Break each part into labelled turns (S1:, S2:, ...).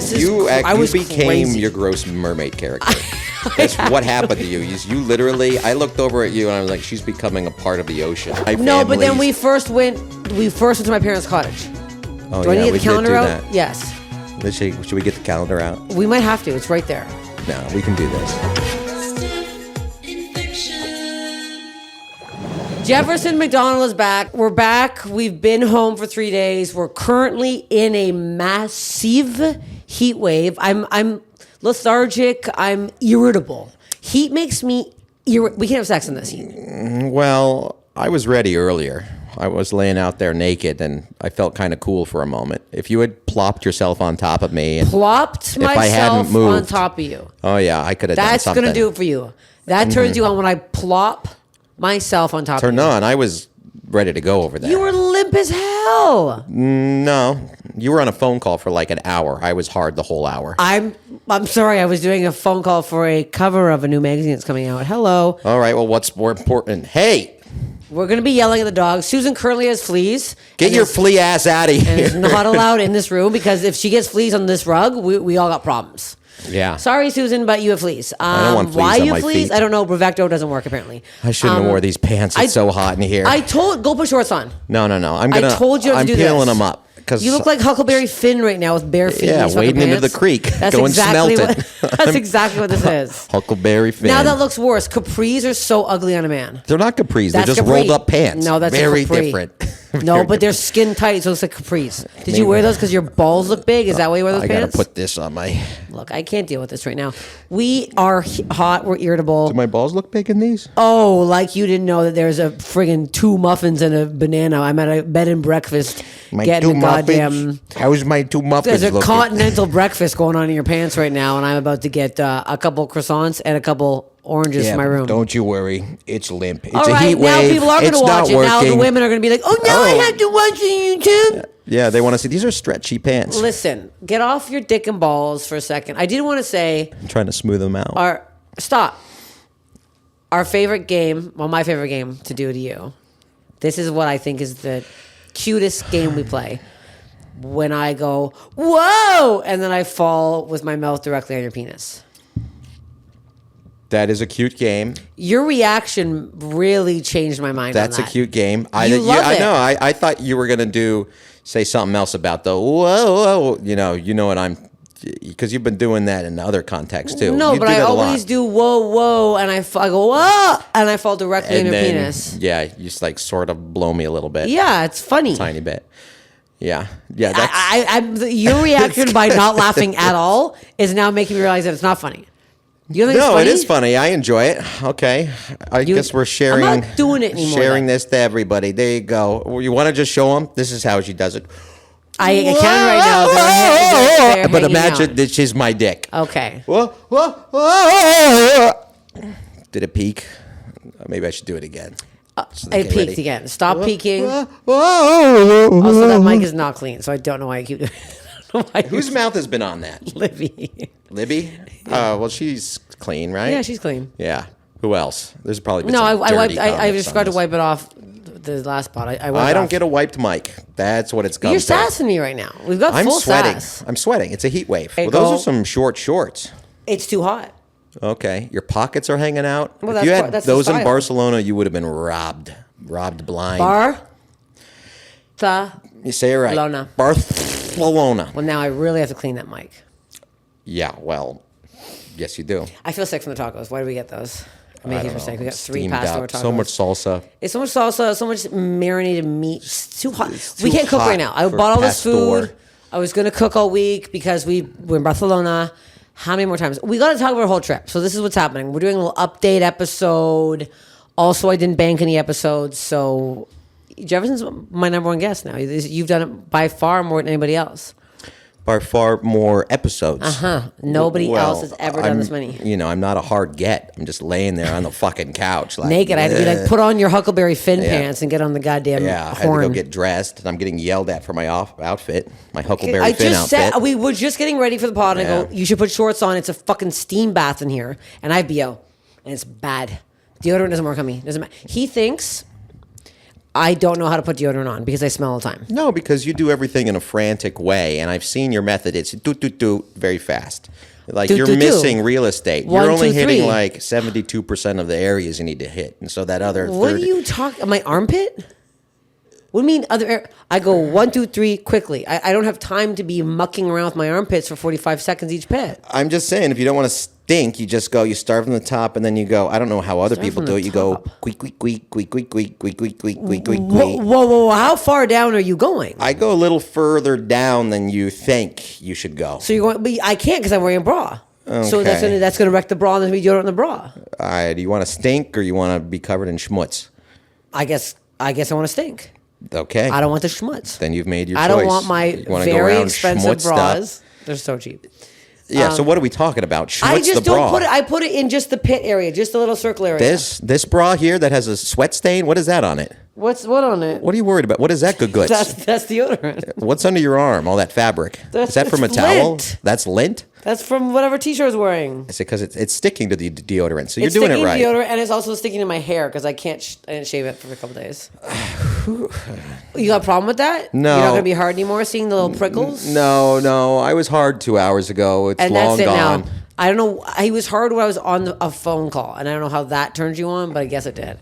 S1: You became
S2: crazy.
S1: your gross mermaid character. That's what happened to you. You literally, I looked over at you and I was like, she's becoming a part of the ocean.
S2: No, but then we first went to my parents' cottage.
S1: Oh,
S2: do I need to get the calendar out?
S1: That.
S2: Yes.
S1: Should we get the calendar out?
S2: We might have to. It's right there.
S1: No, we can do this.
S3: Steph Infection.
S2: Jeέφerson McDonald is back. We're back. We've been home for 3 days. We're currently in a massive heat wave. I'm lethargic. I'm irritable. Heat makes me we can't have sex in this heat.
S1: Well, I was ready earlier. I was laying out there naked, and I felt kind of cool for a moment. If you had plopped yourself on top of me, and
S2: Plopped myself on top of you.
S1: Oh yeah, I could have done something.
S2: That's gonna do it for you. That turns you on when I plop myself on top of you.
S1: Turned on. I was ready to go over there.
S2: You were limp as hell.
S1: No, you were on a phone call for like an hour. I was hard the whole hour.
S2: I'm sorry. I was doing a phone call for a cover of a new magazine that's coming out. Hello.
S1: All right. Well, what's more important? Hey.
S2: We're going to be yelling at the dog. Susan currently has fleas.
S1: Get your flea ass out of here.
S2: And it's not allowed in this room because if she gets fleas on this rug, we all got problems.
S1: Yeah.
S2: Sorry, Susan, but you have fleas.
S1: I don't want fleas
S2: why
S1: on
S2: you
S1: my
S2: fleas?
S1: feet.
S2: I don't know. Brevecto doesn't work apparently.
S1: I shouldn't have wore these pants. It's so hot in here.
S2: Go put shorts on.
S1: No. I
S2: told you to do this.
S1: I'm peeling them up.
S2: You look like Huckleberry Finn right now with bare feet.
S1: Yeah, wading into the creek. Go and smelt it.
S2: That's exactly what this is.
S1: Huckleberry Finn.
S2: Now that looks worse. Capris are so ugly on a man.
S1: They're not capris. They're just rolled up pants.
S2: No, that's
S1: very
S2: a capri.
S1: different.
S2: No, but they're skin tight, so it's like capris. Did you wear those because your balls look big? Is that why you wear those pants?
S1: I gotta put this on my.
S2: Look, I can't deal with this right now. We are hot. We're irritable.
S1: Do my balls look big in these?
S2: Oh, like you didn't know that there's a friggin' 2 muffins and a banana. I'm at a bed and breakfast getting a goddamn.
S1: How's my 2 muffins
S2: There's a
S1: looking?
S2: continental breakfast going on in your pants right now, and I'm about to get a couple croissants and a couple oranges for my room.
S1: Don't you worry. It's limp. It's
S2: All
S1: a
S2: right,
S1: heat
S2: now
S1: wave.
S2: people are going to watch it. Now the women are going to be like, oh, now I have to watch it on YouTube.
S1: Yeah, they want to see. These are stretchy pants.
S2: Listen, get off your dick and balls for a second. I did want to say...
S1: I'm trying to smooth them out.
S2: Stop. Our favorite game, well, my favorite game to do to you. This is what I think is the cutest game we play. When I go, whoa, and then I fall with my mouth directly on your penis.
S1: That is a cute game.
S2: Your reaction really changed my mind.
S1: That's
S2: on that.
S1: A cute game.
S2: I know.
S1: I thought you were gonna say something else about the whoa. You know what I'm, because you've been doing that in other contexts too.
S2: No, but I always do whoa, and I go whoa, and I fall directly in your penis.
S1: Yeah, you just like sort of blow me a little bit.
S2: Yeah, it's funny.
S1: Tiny bit. Yeah. That's
S2: your reaction by not laughing at all is now making me realize that it's not funny. You don't think it's funny?
S1: It is funny. I enjoy it. Okay. I guess we're sharing.
S2: I'm not doing it anymore.
S1: Sharing this to everybody. There you go. You want to just show them? This is how she does it.
S2: I can right now. They're
S1: but imagine
S2: out.
S1: This is my dick.
S2: Okay.
S1: Did it peak? Maybe I should do it again.
S2: It peaked again. Stop peeking. Also, that mic is not clean, so I don't know why I keep doing it.
S1: Whose mouth has been on that?
S2: Libby.
S1: Libby? Well, she's clean, right?
S2: Yeah, she's clean.
S1: Yeah. Who else? There's probably been
S2: no.
S1: some
S2: I just got to wipe it off. The last spot.
S1: I don't get a wiped mic. That's what it's come to.
S2: You're sassing me right now. We've got full sass.
S1: I'm sweating. It's a heat wave. Well, those are some short shorts.
S2: It's too hot.
S1: Okay. Your pockets are hanging out.
S2: Well,
S1: if you had
S2: that's
S1: those in Barcelona, you would have been robbed blind. You say it right. Barcelona.
S2: Well, now I really have to clean that mic.
S1: Yeah, well, yes, you do.
S2: I feel sick from the tacos. Why do we get those? I'm making for sick. We got 3 pastor tacos.
S1: So much salsa.
S2: It's so much salsa, so much marinated meat. It's too hot. We can't cook right now. I bought all this food. I was going to cook all week because we're in Barcelona. How many more times? We got to talk about our whole trip. So this is what's happening. We're doing a little update episode. Also, I didn't bank any episodes. So Jeέφerson's my number one guest now. You've done it by far more than anybody else.
S1: By far more episodes.
S2: Nobody else has ever done this many.
S1: I'm not a hard get. I'm just laying there on the fucking couch. Like,
S2: naked. I had to be like, put on your Huckleberry Finn pants and get on the goddamn horn.
S1: I had to go get dressed. And I'm getting yelled at for my outfit. My Huckleberry Finn outfit.
S2: We were just getting ready for the pod, and I go, you should put shorts on. It's a fucking steam bath in here. And I have BO. And it's bad. Deodorant doesn't work on me. Doesn't matter. He thinks I don't know how to put deodorant on because I smell all the time.
S1: No, because you do everything in a frantic way, and I've seen your method. It's do very fast. Like
S2: Do,
S1: you're
S2: do, do.
S1: missing real estate.
S2: 1,
S1: You're only
S2: 2,
S1: hitting
S2: 3.
S1: like 72% of the areas you need to hit, and so that other
S2: What
S1: 30.
S2: are you talking? My armpit? What do you mean other? I go 1, 2, 3 quickly. I don't have time to be mucking around with my armpits for 45 seconds each pit.
S1: I'm just saying, if you don't want to stink, you just go. You start from the top, and then you go. I don't know how other
S2: Start
S1: people
S2: from
S1: do
S2: the
S1: it. You go
S2: top.
S1: quick, quick, quick, quick, quick, quick, quick, quick, quick, quick, quick,
S2: Whoa,
S1: quick.
S2: whoa, whoa! How far down are you going?
S1: I go a little further down than you think you should go.
S2: So you're going, but I can't because I'm wearing a bra. So
S1: Okay.
S2: that's gonna wreck the bra and there's gonna be deodorant in the bra.
S1: Do you want to stink or you want to be covered in schmutz?
S2: I guess I want to stink.
S1: Okay.
S2: I don't want the schmutz.
S1: Then you've made your
S2: I
S1: choice.
S2: don't want my
S1: You wanna go
S2: very
S1: around
S2: expensive
S1: schmutzed up.
S2: bras. They're so cheap.
S1: Yeah. So what are we talking about? Schmutz
S2: I just
S1: the
S2: don't
S1: bra.
S2: put it. I put it in just the pit area, just the little circle area.
S1: This bra here that has a sweat stain. What is that on it?
S2: What on it?
S1: What are you worried about? What is that? Good goods.
S2: That's deodorant.
S1: What's under your arm? All that fabric.
S2: That's-
S1: Is that from a
S2: it's
S1: towel?
S2: lint.
S1: That's lint.
S2: That's from whatever t-shirt I was wearing.
S1: I said because it's sticking to the deodorant. So you're
S2: It's
S1: doing it
S2: sticking
S1: right.
S2: deodorant, and it's also sticking to my hair because I didn't shave it for a couple days. You got a problem with that?
S1: No.
S2: You're not gonna be hard anymore. Seeing the little prickles.
S1: No. I was hard 2 hours ago. It's
S2: And
S1: long
S2: that's it
S1: gone.
S2: now. I don't know. He was hard when I was on a phone call, and I don't know how that turns you on, but I guess it did.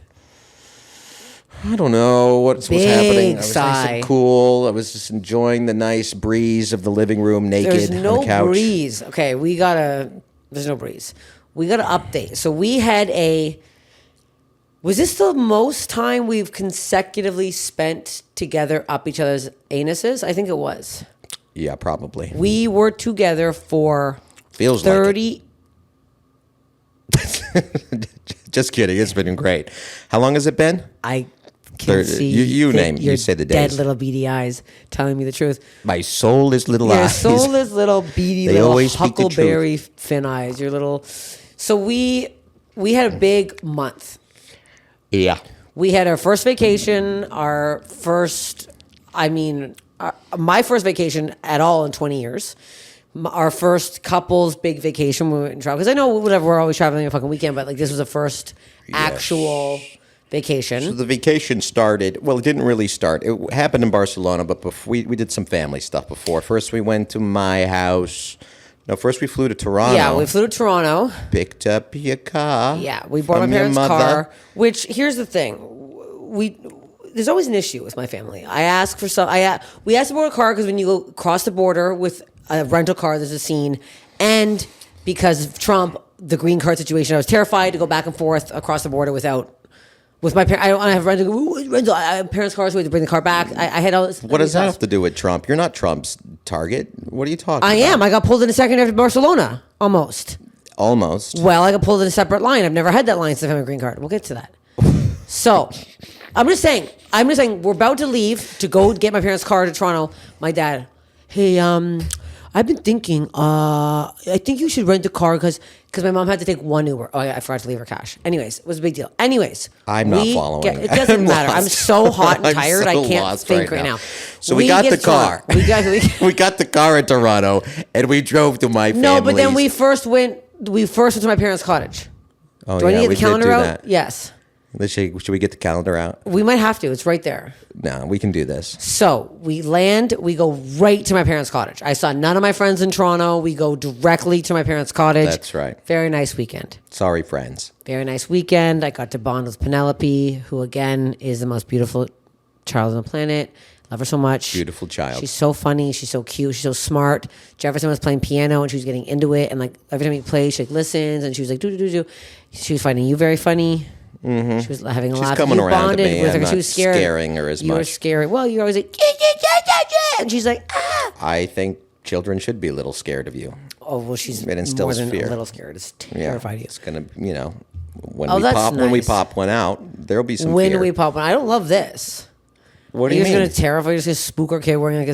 S1: I don't know what's
S2: Big
S1: happening. I was nice
S2: sigh.
S1: and cool. I was just enjoying the nice breeze of the living room, naked
S2: There's
S1: on
S2: no
S1: the couch.
S2: breeze. Okay, there's no breeze. We got to update. So we had was this the most time we've consecutively spent together up each other's anuses? I think it was.
S1: Yeah, probably.
S2: We were together for
S1: Feels like it.
S2: 30.
S1: Just kidding. It's been great. How long has it been?
S2: I can
S1: 30.
S2: see
S1: You
S2: that
S1: name it. You
S2: your
S1: say the
S2: dead
S1: days.
S2: little beady eyes telling me the truth.
S1: My soul is little
S2: Your
S1: eyes.
S2: soulless little beady
S1: They
S2: little
S1: always speak the truth.
S2: huckleberry fin eyes. Your little. So we had a big month.
S1: Yeah.
S2: We had our first vacation. My first vacation at all in 20 years. Our first couple's big vacation. We went and traveled because I know whatever we're always traveling a fucking weekend, but like this was the first actual vacation.
S1: So the vacation started. Well, it didn't really start. It happened in Barcelona, but before, we did some family stuff before. First, we went to my house. No, first we flew to Toronto.
S2: Yeah, we flew to Toronto.
S1: Picked up your car.
S2: Yeah, we bought
S1: from
S2: my
S1: your
S2: parents'
S1: mother.
S2: car. Which here's the thing, there's always an issue with my family. We asked to borrow a car because when you go across the border with a rental car, there's a scene, and because of Trump, the green card situation, I was terrified to go back and forth across the border with my parents. I don't want to have rental. I have parents' cars, so we had to bring the car back. I had all this.
S1: What does that have to do with Trump? You're not Trump's target. What are you talking
S2: I
S1: about?
S2: am. I got pulled in a second after Barcelona, almost.
S1: Almost.
S2: Well, I got pulled in a separate line. I've never had that line since I have a green card. We'll get to that. So, I'm just saying, we're about to leave to go get my parents' car to Toronto. My dad, hey, I've been thinking, I think you should rent a car because my mom had to take one Uber. Oh, yeah, I forgot to leave her cash. Anyways, it was a big deal. Anyways.
S1: I'm not following.
S2: It doesn't
S1: I'm
S2: matter.
S1: lost.
S2: I'm so hot and
S1: I'm
S2: tired,
S1: so
S2: I can't
S1: lost
S2: think right now.
S1: So we got
S2: get
S1: the
S2: to Toronto.
S1: car. We got the car in Toronto, and we drove to my family's.
S2: No, but then we first went to my parents' cottage.
S1: Oh,
S2: Do I
S1: yeah,
S2: need to
S1: we
S2: get the calendar
S1: did do
S2: out?
S1: that.
S2: Yes.
S1: Should we get the calendar out?
S2: We might have to. It's right there.
S1: No, we can do this.
S2: So we land, we go right to my parents' cottage. I saw none of my friends in Toronto. We go directly to my parents' cottage.
S1: That's right.
S2: Very nice weekend.
S1: Sorry, friends.
S2: Very nice weekend. I got to bond with Penelope, who again is the most beautiful child on the planet. Love her so much.
S1: Beautiful child.
S2: She's so funny. She's so cute. She's so smart. Jefferson was playing piano and she was getting into it. And like every time he plays, she like listens and she was like, do. She was finding you very funny. Mm-hmm. She was having a
S1: She's
S2: laugh.
S1: coming
S2: You
S1: around to
S2: bonded
S1: me.
S2: with her
S1: I'm
S2: 'cause she
S1: not
S2: was scared.
S1: scaring her as
S2: You were
S1: much.
S2: scary. Well, you're always like, and she's like, ah.
S1: I think children should be a little scared of you.
S2: Oh, well, she's
S1: It
S2: more
S1: instills
S2: than
S1: fear.
S2: a little scared. It's
S1: Yeah,
S2: terrified of you.
S1: it's gonna, when
S2: Oh,
S1: we
S2: that's
S1: when we
S2: nice.
S1: pop one out, there'll be some
S2: When
S1: fear.
S2: we pop one, I don't love this.
S1: What do
S2: You're
S1: you
S2: just
S1: mean?
S2: gonna terrify. You're just gonna spook our kid wearing like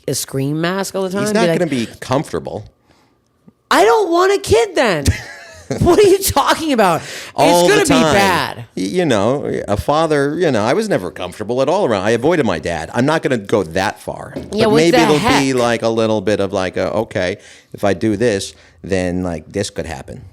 S2: a scream mask all the time.
S1: He's not
S2: like,
S1: going to be comfortable.
S2: I don't want a kid then. What are you talking about?
S1: All
S2: It's
S1: the
S2: gonna be
S1: time.
S2: bad.
S1: A father, I was never comfortable at all around. I avoided my dad. I'm not going to go that far.
S2: Yeah,
S1: but
S2: what
S1: maybe
S2: the
S1: it'll
S2: heck?
S1: be like a little bit of like, okay, if I do this, then like this could happen.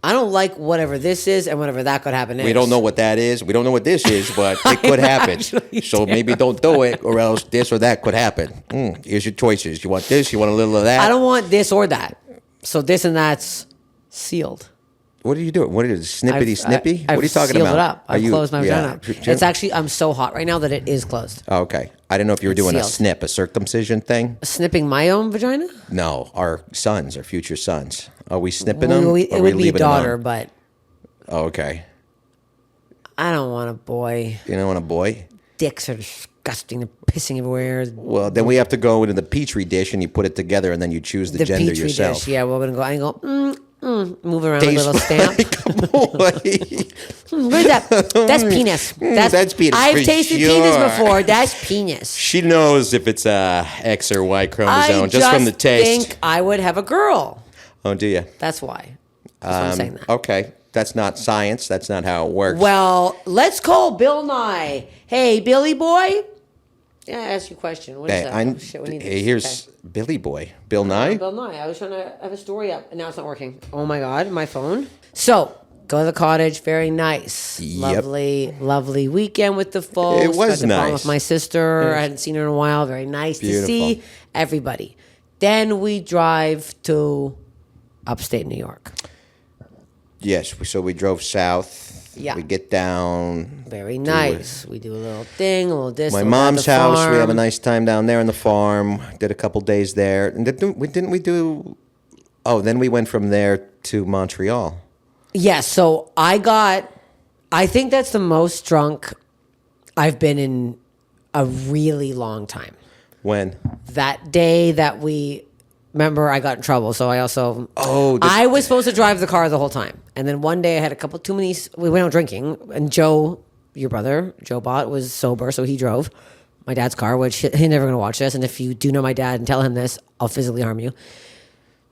S2: I don't like whatever this is and whatever that could happen.
S1: We don't know what that is. We don't know what this is, but it could happen. So maybe don't do it, or else this or that could happen. Here's your choices. You want this? You want a little of that?
S2: I don't want this or that. So this and that's sealed.
S1: What are you doing? What is it? Snippity snippy? What are you talking
S2: sealed
S1: about?
S2: it up. I've closed my vagina.
S1: Yeah.
S2: It's actually, I'm so hot right now that it is closed.
S1: Oh, okay. I didn't know if you were doing a
S2: sealed.
S1: snip, a circumcision thing.
S2: Snipping my own vagina?
S1: No, our sons, our future sons. Are we snipping them?
S2: It
S1: or are
S2: would
S1: we
S2: be
S1: leaving
S2: daughter,
S1: them on?
S2: but
S1: Oh, okay.
S2: I don't want a boy.
S1: You don't want a boy?
S2: Dicks are disgusting. They're pissing everywhere.
S1: Well, then we have to go into the petri dish and you put it together and then you choose the gender
S2: petri
S1: yourself.
S2: dish. Yeah, we're gonna go. I go. Move around a little stamp.
S1: Like a boy.
S2: What is that? That's penis.
S1: That's penis
S2: I've
S1: for
S2: tasted
S1: sure.
S2: penis before. That's penis.
S1: She knows if it's a X or Y chromosome
S2: I
S1: just from the taste.
S2: think I would have a girl.
S1: Oh, do you?
S2: That's why. That's why I'm saying that.
S1: Okay. That's not science. That's not how it works.
S2: Well, let's call Bill Nye. Hey, Billy boy. Yeah, ask you a question. What is that? Oh, shit, we need
S1: hey,
S2: this.
S1: here's
S2: Okay.
S1: Billy Boy. Bill Nye?
S2: Bill Nye. I was trying to have a story up, and now it's not working. Oh my god, my phone. So go to the cottage. Very nice,
S1: Yep.
S2: lovely, lovely weekend with the folks.
S1: It was
S2: Got to bond
S1: nice.
S2: with my sister. I hadn't seen her in a while. Very nice
S1: Beautiful.
S2: to see everybody. Then we drive to upstate New York.
S1: Yes. So we drove south.
S2: Yeah.
S1: We get down.
S2: Very nice. We do a little thing, a little this.
S1: My
S2: a little that at
S1: mom's
S2: the
S1: house. We have a
S2: farm.
S1: nice time down there on the farm. Did a couple days there. And didn't we do? Oh, then we went from there to Montreal.
S2: Yes. So I think that's the most drunk I've been in a really long time.
S1: When?
S2: That day that we remember, I got in trouble. So I also
S1: this-
S2: I was supposed to drive the car the whole time, and then one day I had a couple too many. We went out drinking, and Joe, your brother, Joe Bott, was sober, so he drove my dad's car, which he's never going to watch this. And if you do know my dad and tell him this, I'll physically harm you.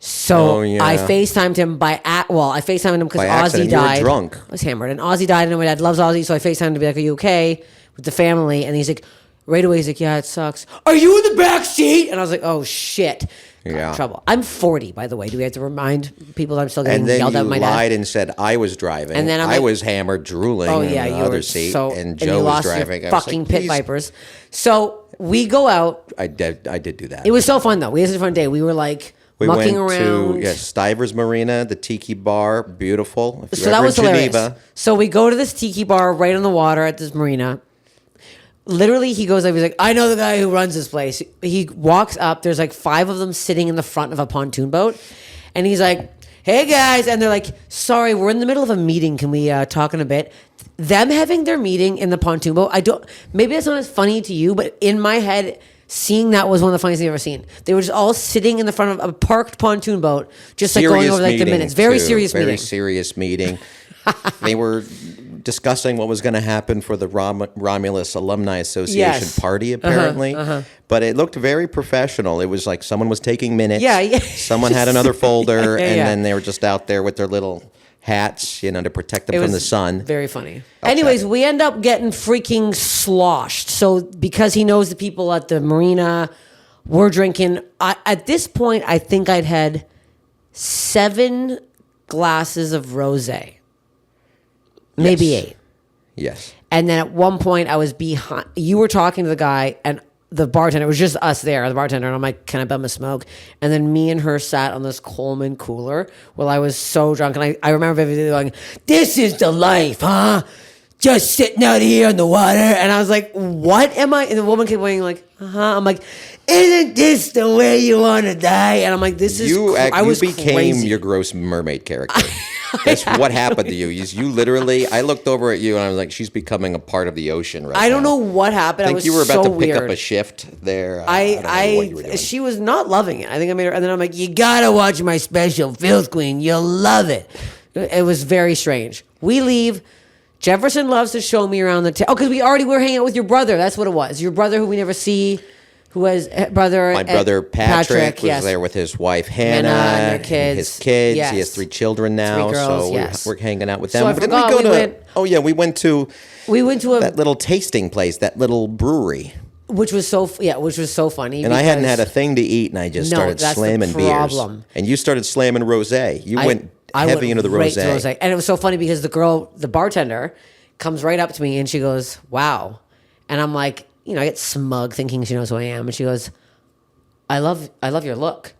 S2: So
S1: Oh, yeah.
S2: I FaceTimed him I FaceTimed him because
S1: By
S2: Ozzy
S1: accident, you were
S2: died.
S1: drunk.
S2: I was hammered, and Ozzy died, and my dad loves Ozzy, so I FaceTimed him to be like, "Are you okay?" with the family, and he's like, right away, he's like, "Yeah, it sucks. Are you in the back seat?" And I was like, "Oh shit." Got in
S1: Yeah.
S2: trouble. I'm 40, by the way. Do we have to remind people that I'm still getting
S1: And then
S2: yelled
S1: you
S2: at by my
S1: lied
S2: dad?
S1: and said I was driving.
S2: And then I'm
S1: I
S2: like-
S1: was hammered, drooling
S2: Oh
S1: in
S2: yeah,
S1: the
S2: you
S1: other
S2: were
S1: seat,
S2: so,
S1: and
S2: you
S1: Joe was
S2: lost
S1: driving.
S2: Your
S1: I was
S2: fucking
S1: like,
S2: pit
S1: "Please."
S2: vipers. So we go out.
S1: I did do that.
S2: It was so fun though. We had such a fun day. We were like mucking
S1: went
S2: around.
S1: to Stiever's Marina, the tiki bar, beautiful. If you're
S2: So that
S1: ever
S2: was
S1: in
S2: hilarious.
S1: Geneva,
S2: So we go to this tiki bar right on the water at this marina. Literally, he goes up. He's like, "I know the guy who runs this place." He walks up. There's like 5 of them sitting in the front of a pontoon boat, and he's like, "Hey guys," and they're like, "Sorry, we're in the middle of a meeting. Can we talk in a bit?" Them having their meeting in the pontoon boat. Maybe that's not as funny to you, but in my head, seeing that was one of the funniest things I've ever seen. They were just all sitting in the front of a parked pontoon boat, just like going over like the
S1: meeting,
S2: minutes. Very
S1: too.
S2: serious
S1: Very
S2: meeting.
S1: serious meeting. They were discussing what was going to happen for the Romulus Alumni Association
S2: Yes.
S1: party, apparently. But it looked very professional. It was like someone was taking minutes.
S2: Yeah.
S1: Someone had another folder,
S2: Yeah,
S1: and
S2: yeah.
S1: then they were just out there with their little hats, to protect them
S2: It
S1: from
S2: was
S1: the sun.
S2: Very funny. Anyways, we end up getting freaking sloshed. So because he knows the people at the marina, we're drinking. At this point, I think I'd had 7 glasses of rosé, maybe
S1: Yes.
S2: 8.
S1: Yes.
S2: And then at one point, I was behind. You were talking to the guy and the bartender. It was just us there, the bartender. And I'm like, "Can I bum a smoke?" And then me and her sat on this Coleman cooler while I was so drunk. And I remember vividly going, "This is the life, huh? Just sitting out here in the water." And I was like, "What am I?" And the woman kept going like, I'm like, "Isn't this the way you want to die?" And I'm like, "This is." I was
S1: became
S2: crazy.
S1: your gross mermaid character. That's what happened to you. You literally, I looked over at you and I was like, she's becoming a part of the ocean right now.
S2: I don't know what happened.
S1: I think
S2: was
S1: you were about
S2: so
S1: to pick
S2: weird.
S1: up a shift there. I don't know what you were doing.
S2: She was not loving it. I think I made her, and then I'm like, "You gotta watch my special, Filth Queen. You'll love it." It was very strange. We leave. Jefferson loves to show me around the town. Because we already were hanging out with your brother. That's what it was. Your brother, who we never see, who has brother.
S1: My brother Patrick was
S2: yes.
S1: there with his wife Hannah,
S2: and their kids.
S1: his kids.
S2: Yes.
S1: He has 3 children now,
S2: 3 girls,
S1: so
S2: yes.
S1: we're hanging out with
S2: So
S1: them.
S2: I
S1: But
S2: forgot
S1: didn't
S2: we went-
S1: Oh yeah, we went to
S2: a
S1: that little tasting place, that little brewery,
S2: which was so funny.
S1: and I hadn't
S2: because-
S1: had a thing to eat, and I just
S2: No,
S1: started
S2: that's the
S1: slamming beers.
S2: problem.
S1: And you started slamming rosé. You went heavy into the
S2: right to
S1: rosé.
S2: And it was so funny because the bartender, comes right up to me and she goes, "Wow," and I'm like, I get smug thinking she knows who I am, and she goes, I love your look."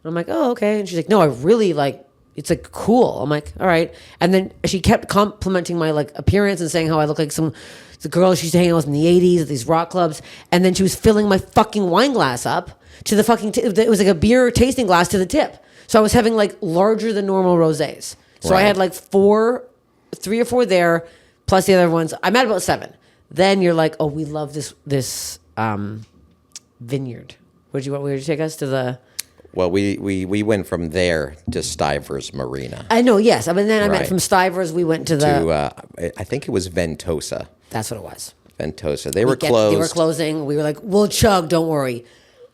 S2: And I'm like, "Oh, okay." And she's like, "No, I really like. It's like cool." I'm like, "All right." And then she kept complimenting my like appearance and saying how I look like the girl she used to hang out with in the '80s at these rock clubs. And then she was filling my fucking wine glass up to the fucking. It was like a beer tasting glass to the tip. So I was having like larger than normal rosés. So I had like 3 or 4 there, plus the other ones. I'm at about 7. Then you're like, "Oh, we love this vineyard." Where'd you take us to the?
S1: Well, we went from there to Stivers Marina.
S2: I know, yes. I mean, then I meant from Stivers, we went to the.
S1: I think it was Ventosa.
S2: That's what it was.
S1: Ventosa. They were closed.
S2: They were closing. We were like, "We'll chug, don't worry."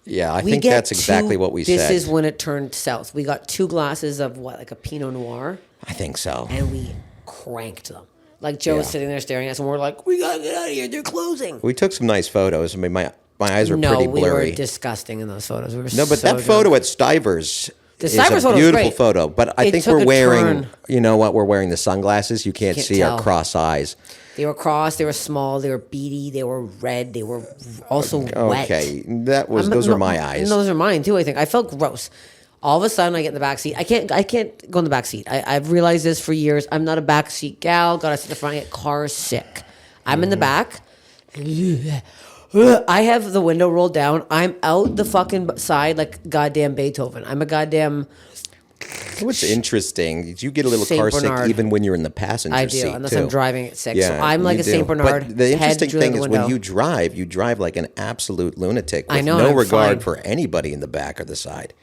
S1: Yeah, I think that's exactly what we said.
S2: This is when it turned south. We got 2 glasses of like a Pinot Noir.
S1: I think so.
S2: And we cranked them. Like Joe was sitting there staring at us, and we're like, "We gotta get out of here. They're closing."
S1: We took some nice photos. I mean, my eyes are pretty blurry.
S2: No, we were disgusting in those photos. We were
S1: but that photo at Stivers is
S2: Stivers
S1: a
S2: photo was
S1: beautiful
S2: great.
S1: photo. But I think we're wearing, you know what? We're wearing the sunglasses. You can't see
S2: tell.
S1: our cross eyes.
S2: They were crossed. They were small. They were beady. They were red. They were also wet.
S1: Okay, those are my eyes.
S2: Those are mine too. I think I felt gross. All of a sudden, I get in the back seat. I can't go in the back seat. I've realized this for years. I'm not a back seat gal. Gotta sit in the front. I get car sick. I'm in the back. I have the window rolled down. I'm out the fucking side like goddamn Beethoven. I'm a goddamn.
S1: What's interesting is you get a little
S2: Saint
S1: car
S2: Bernard.
S1: sick even when you're in the passenger
S2: I do,
S1: seat,
S2: unless
S1: too.
S2: I'm driving it sick.
S1: Yeah,
S2: so I'm like
S1: you
S2: a Saint
S1: do.
S2: Bernard.
S1: But the interesting thing is when
S2: window.
S1: you drive like an absolute lunatic with
S2: I know,
S1: no
S2: I'm
S1: regard
S2: fine.
S1: for anybody in the back or the side.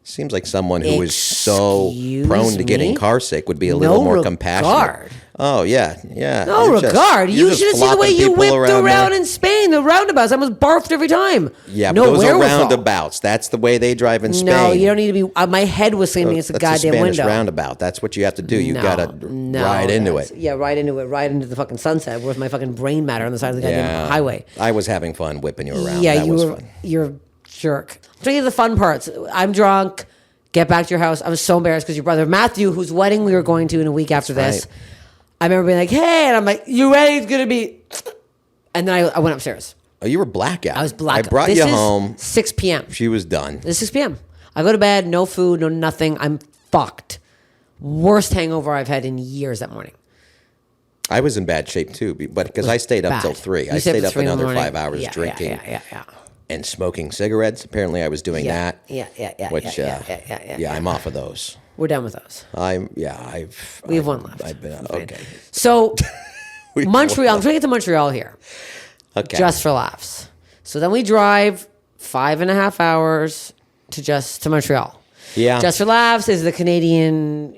S1: Seems like someone who is so
S2: Excuse
S1: prone to getting
S2: me?
S1: car sick would be a
S2: No
S1: little more
S2: regard.
S1: compassionate. Oh, yeah.
S2: No
S1: You're just-
S2: regard.
S1: you're
S2: You
S1: just
S2: should have seen the way
S1: flopping
S2: you
S1: people
S2: whipped around
S1: there.
S2: in Spain. The roundabouts. I almost barfed every time.
S1: Yeah,
S2: no
S1: but those are
S2: wherewithal.
S1: roundabouts. That's the way they drive in Spain.
S2: No, you don't need to be. My head was slamming against the
S1: That's
S2: goddamn
S1: a Spanish
S2: window.
S1: roundabout. That's what you have to do. You got to ride into it.
S2: Yeah, ride into it. Ride into the fucking sunset. Where's my fucking brain matter on the side of the goddamn highway?
S1: I was having fun whipping you around.
S2: Yeah,
S1: that was
S2: were.
S1: fun.
S2: You're a jerk. I'm trying to get to the fun parts. I'm drunk. Get back to your house. I was so embarrassed because your brother Matthew, whose wedding we were going to in a week after this,
S1: right.
S2: I remember being like, "Hey," and I'm like, "You ready? It's gonna be." And then I went upstairs.
S1: Oh, you were blackout.
S2: I was blackout.
S1: I brought
S2: This
S1: you
S2: is
S1: home.
S2: 6 p.m.
S1: She was done.
S2: It's 6 p.m. I go to bed, no food, no nothing. I'm fucked. Worst hangover I've had in years that morning.
S1: I was in bad shape too, but because I stayed up
S2: Bad.
S1: till 3.
S2: You
S1: I
S2: stayed
S1: stayed
S2: up
S1: up
S2: till 3 in the
S1: another
S2: morning?
S1: 5 hours
S2: Yeah,
S1: drinking
S2: Yeah.
S1: and smoking cigarettes. Apparently, I was doing that.
S2: Yeah.
S1: Yeah, I'm off of those.
S2: We're done with those.
S1: We
S2: have one left.
S1: I've been
S2: Fine.
S1: okay.
S2: So
S1: We have
S2: Montreal. I'm
S1: one
S2: trying to get to Montreal here,
S1: Okay.
S2: just for laughs. So then we drive 5.5 hours to Montreal.
S1: Yeah.
S2: Just for laughs is the Canadian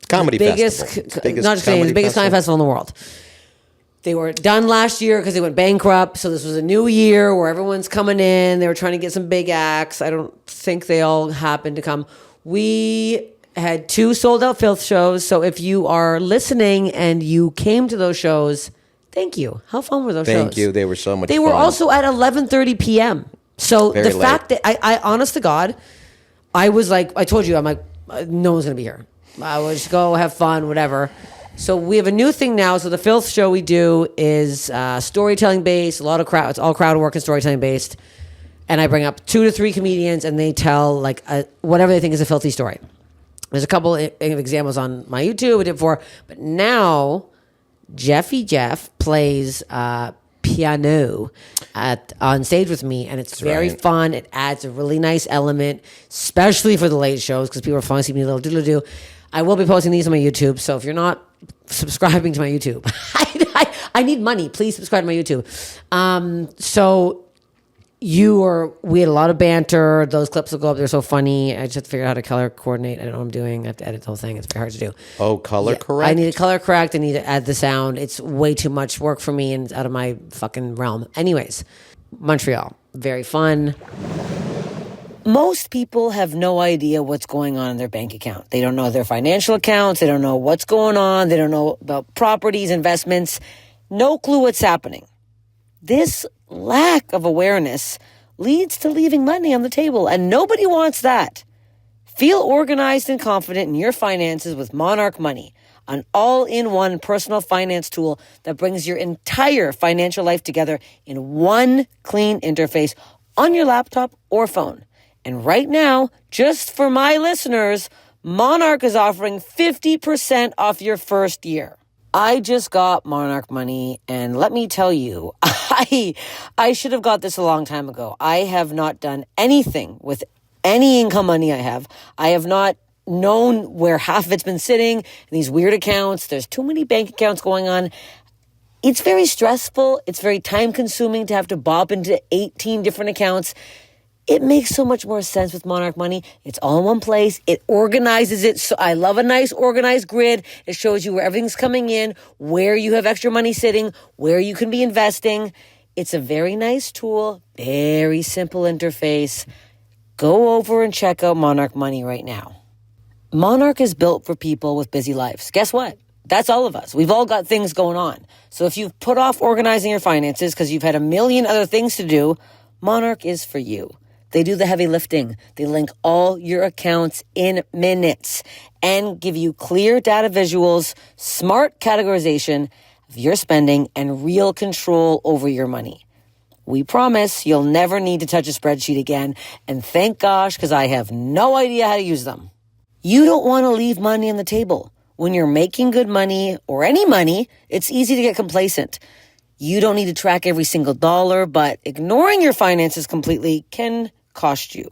S1: comedy
S2: biggest,
S1: festival.
S2: not just Canadian, the biggest comedy festival in the world. They were done last year because they went bankrupt. So this was a new year where everyone's coming in. They were trying to get some big acts. I don't think they all happened to come. We had 2 sold out filth shows. So if you are listening and you came to those shows, thank you. How fun were those shows?
S1: Thank you. They were so much
S2: They
S1: fun.
S2: were also at 11:30 p.m. So
S1: Very
S2: the fact that I honest to God, I was like, I told you, I'm like, no one's going to be here. I will just go have fun, whatever. So we have a new thing now. So the filth show we do is storytelling based. A lot of crowd. It's all crowd work and storytelling based. And I bring up 2 to 3 comedians, and they tell like whatever they think is a filthy story. There's a couple of examples on my YouTube I did before, but now Jeff plays piano on stage with me, and it's very fun. It adds a really nice element, especially for the late shows because people are falling asleep. Me a little doodle-doo. I will be posting these on my YouTube, so if you're not subscribing to my YouTube, I need money. Please subscribe to my YouTube. We had a lot of banter. Those clips will go up. They're so funny. I just have to figure out how to color coordinate. I don't know what I'm doing. I have to edit the whole thing. It's very hard to do.
S1: Oh, color correct?
S2: I need to color correct. I need to add the sound. It's way too much work for me and it's out of my fucking realm. Anyways, Montreal. Very fun. Most people have no idea what's going on in their bank account. They don't know their financial accounts. They don't know what's going on. They don't know about properties, investments. No clue what's happening. This lack of awareness leads to leaving money on the table, and nobody wants that. Feel organized and confident in your finances with Monarch Money, an all-in-one personal finance tool that brings your entire financial life together in one clean interface on your laptop or phone. And right now, just for my listeners, Monarch is offering 50% off your first year. I just got Monarch Money, and let me tell you, I should have got this a long time ago. I have not done anything with any income money I have. I have not known where half of it's been sitting in these weird accounts. There's too many bank accounts going on. It's very stressful. It's very time consuming to have to bop into 18 different accounts. It makes so much more sense with Monarch Money. It's all in one place. It organizes it. So I love a nice organized grid. It shows you where everything's coming in, where you have extra money sitting, where you can be investing. It's a very nice tool, very simple interface. Go over and check out Monarch Money right now. Monarch is built for people with busy lives. Guess what? That's all of us. We've all got things going on. So if you've put off organizing your finances because you've had a million other things to do, Monarch is for you. They do the heavy lifting. They link all your accounts in minutes and give you clear data visuals, smart categorization of your spending, and real control over your money. We promise you'll never need to touch a spreadsheet again. And thank gosh, because I have no idea how to use them. You don't want to leave money on the table. When you're making good money or any money, it's easy to get complacent. You don't need to track every single dollar, but ignoring your finances completely can cost you.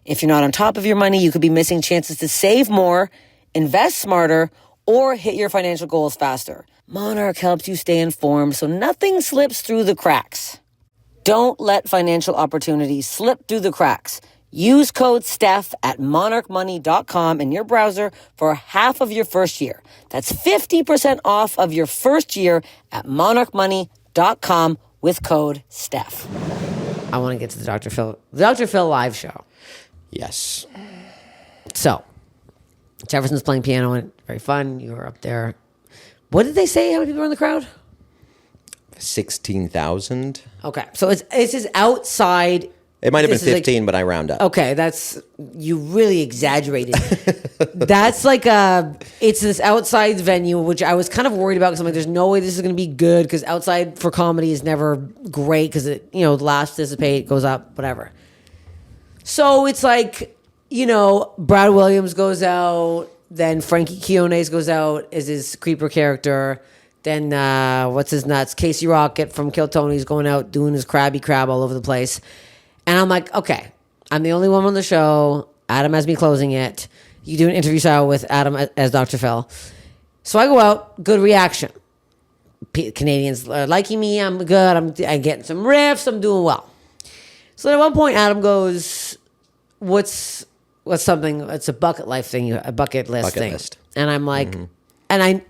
S2: If you're not on top of your money, you could be missing chances to save more, invest smarter, or hit your financial goals faster. Monarch helps you stay informed so nothing slips through the cracks. Don't let financial opportunities slip through the cracks. Use code Steph at monarchmoney.com in your browser for half of your first year. That's 50% off of your first year at monarchmoney.com with code Steph. I want to get to the Dr. Phil live show.
S1: Yes.
S2: So, Jefferson's playing piano and very fun. You were up there. What did they say? How many people were in the crowd?
S1: 16,000.
S2: Okay, so it's his outside.
S1: It might have been 15, but I round up.
S2: Okay, you really exaggerated. That's it's this outside venue, which I was kind of worried about because I'm like, there's no way this is going to be good because outside for comedy is never great because it, laughs dissipate, goes up, whatever. So it's Brad Williams goes out, then Frankie Quinones goes out as his creeper character. Then, what's his nuts? Casey Rocket from Kill Tony's going out doing his crabby crab all over the place. And I'm like, okay, I'm the only one on the show. Adam has me closing it. You do an interview style with Adam as Dr. Phil. So I go out, good reaction. Canadians are liking me. I'm good. I'm getting some riffs. I'm doing well. So then at one point, Adam goes, what's something? It's a bucket list thing. And I'm like, and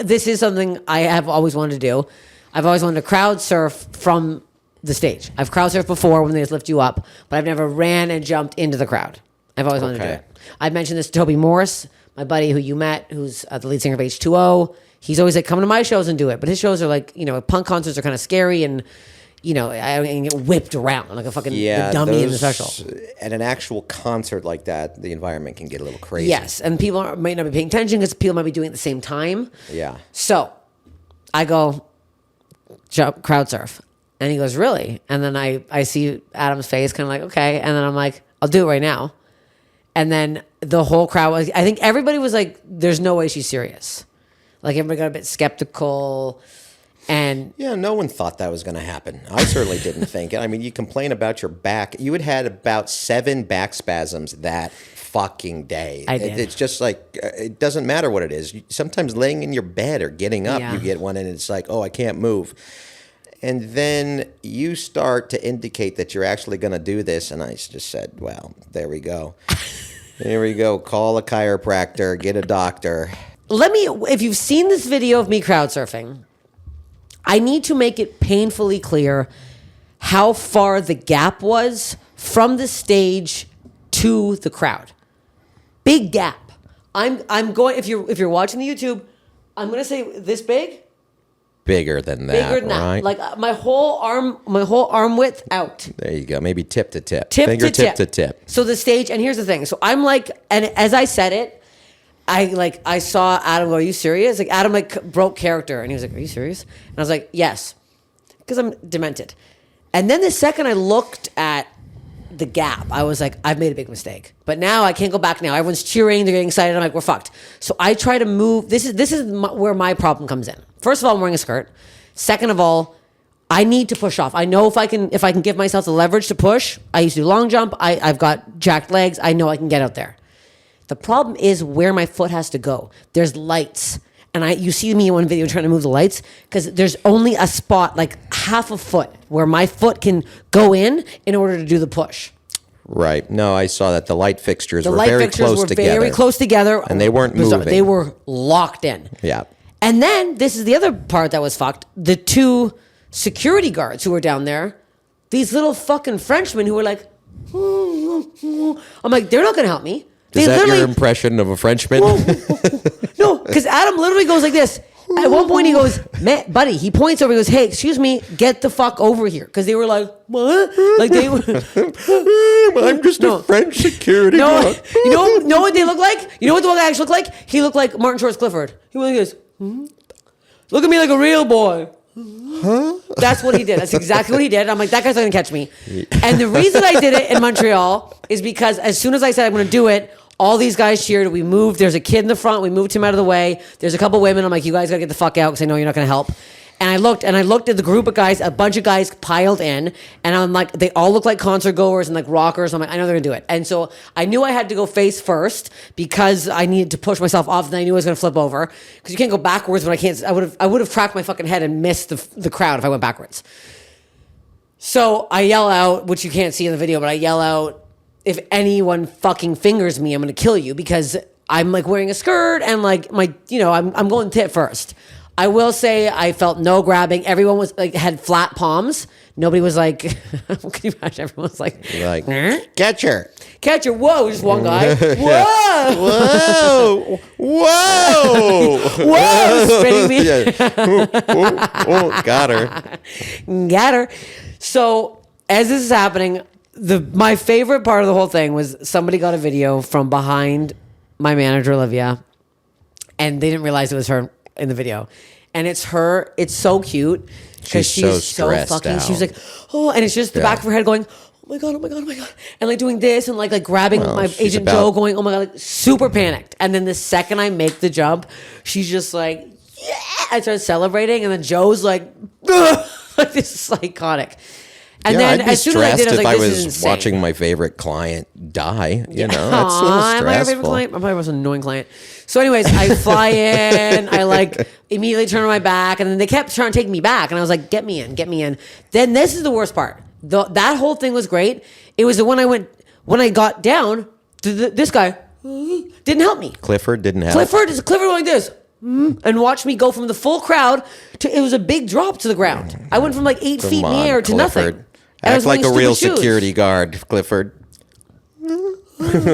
S2: this is something I have always wanted to do. I've always wanted to crowd surf from the stage. I've crowd surfed before when they just lift you up, but I've never ran and jumped into the crowd. I've always wanted to do it. I've mentioned this to Toby Morris, my buddy who you met, who's the lead singer of H2O. He's always like, come to my shows and do it. But his shows are punk concerts are kind of scary and, I get whipped around like a fucking the dummy in the special.
S1: At an actual concert like that, the environment can get a little crazy.
S2: Yes, and people might not be paying attention because people might be doing it at the same time.
S1: Yeah.
S2: So I go crowd surf. And he goes, really? And then I see Adam's face kind of like, okay. And then I'm like, I'll do it right now. And then the whole crowd I think everybody was like, there's no way she's serious. Like everybody got a bit skeptical. And
S1: yeah, no one thought that was going to happen. I certainly didn't think it. I mean, you complain about your back. You had about 7 back spasms that fucking day.
S2: I did.
S1: It's just it doesn't matter what it is. Sometimes laying in your bed or getting up, you get one and it's like, oh, I can't move. And then you start to indicate that you're actually going to do this. And I just said, well, there we go. There we go. Call a chiropractor, get a doctor.
S2: If you've seen this video of me crowd surfing, I need to make it painfully clear how far the gap was from the stage to the crowd. Big gap. I'm going, if you're watching the YouTube, I'm going to say this big.
S1: bigger than that,
S2: Bigger than
S1: right?
S2: that. Like my whole arm width out.
S1: There you go. Maybe tip to tip.
S2: Fingertip
S1: to tip.
S2: So the stage, and here's the thing. So I'm like, and as I said it, I saw Adam go, "Are you serious?" Like Adam broke character, and he was like, "Are you serious?" And I was like, "Yes," because I'm demented. And then the second I looked at the gap, I was like, I've made a big mistake. But now I can't go back now. Everyone's cheering, they're getting excited. I'm like, we're fucked. So I try to move. This is where my problem comes in. First of all, I'm wearing a skirt. Second of all, I need to push off. I know if I can give myself the leverage to push. I used to do long jump. I've got jacked legs. I know I can get out there. The problem is where my foot has to go. There's lights. And you see me in one video trying to move the lights because there's only a spot, like half a foot, where my foot can go in order to do the push.
S1: Right. No, I saw that the light fixtures were very close together.
S2: Very close together.
S1: And they weren't moving.
S2: They were locked in.
S1: Yeah.
S2: And then this is the other part that was fucked. The two security guards who were down there, these little fucking Frenchmen who were like, I'm like, they're not going to help me.
S1: Is that your impression of a Frenchman?
S2: No, because Adam literally goes like this. At one point he goes, "Man, buddy," he points over, he goes, "Hey, excuse me, get the fuck over here." Because they were like, what? Like they were,
S1: I'm just a French security guard.
S2: You know what they look like? You know what the one guy actually looked like? He looked like Martin Short's Clifford. He went like this. Look at me like a real boy. Huh? That's what he did. That's exactly what he did. I'm like, that guy's not going to catch me. And the reason I did it in Montreal is because as soon as I said I'm going to do it, all these guys cheered. We moved. There's a kid in the front. We moved him out of the way. There's a couple women. I'm like, you guys got to get the fuck out because I know you're not going to help. And I looked at the group of guys, a bunch of guys piled in, and I'm like, they all look like concert goers and like rockers. I'm like, I know they're gonna do it. And so I knew I had to go face first because I needed to push myself off, and I knew I was gonna flip over because you can't go backwards when I can't. I would have cracked my fucking head and missed the crowd if I went backwards. So I yell out, which you can't see in the video, but I yell out, if anyone fucking fingers me, I'm gonna kill you, because I'm like wearing a skirt and like I'm going tit first. I will say I felt no grabbing. Everyone was like had flat palms. Nobody was like, can you imagine? Everyone was like
S1: catcher.
S2: Whoa, just one guy. Whoa,
S1: whoa,
S2: spinning me.
S1: Got her.
S2: So as this is happening, my favorite part of the whole thing was somebody got a video from behind my manager Olivia, and they didn't realize it was her in the video, and it's her. It's so cute because she's so fucking. She was like, oh, and it's just the back of her head going, oh my god, and like doing this and like grabbing my agent Joe, going, oh my god, like super panicked. And then the second I make the jump, she's just like, yeah, I started celebrating, and then Joe's like, like this is iconic. And then
S1: I'd be
S2: as soon as I did, I was like, this is insane.
S1: Watching my favorite client die. You know, that's
S2: my favorite client. My probably most annoying client. So, anyways, I fly in. I like immediately turn on my back, and then they kept trying to take me back, and I was like, "Get me in." Then this is the worst part. That whole thing was great. It was the when I got down. This guy didn't help me.
S1: Clifford didn't help.
S2: Clifford went like this. And watch me go from the full crowd to it was a big drop to the ground. I went from like 8 feet in the air to
S1: Clifford.
S2: nothing.
S1: Act like a real security guard, Clifford. Look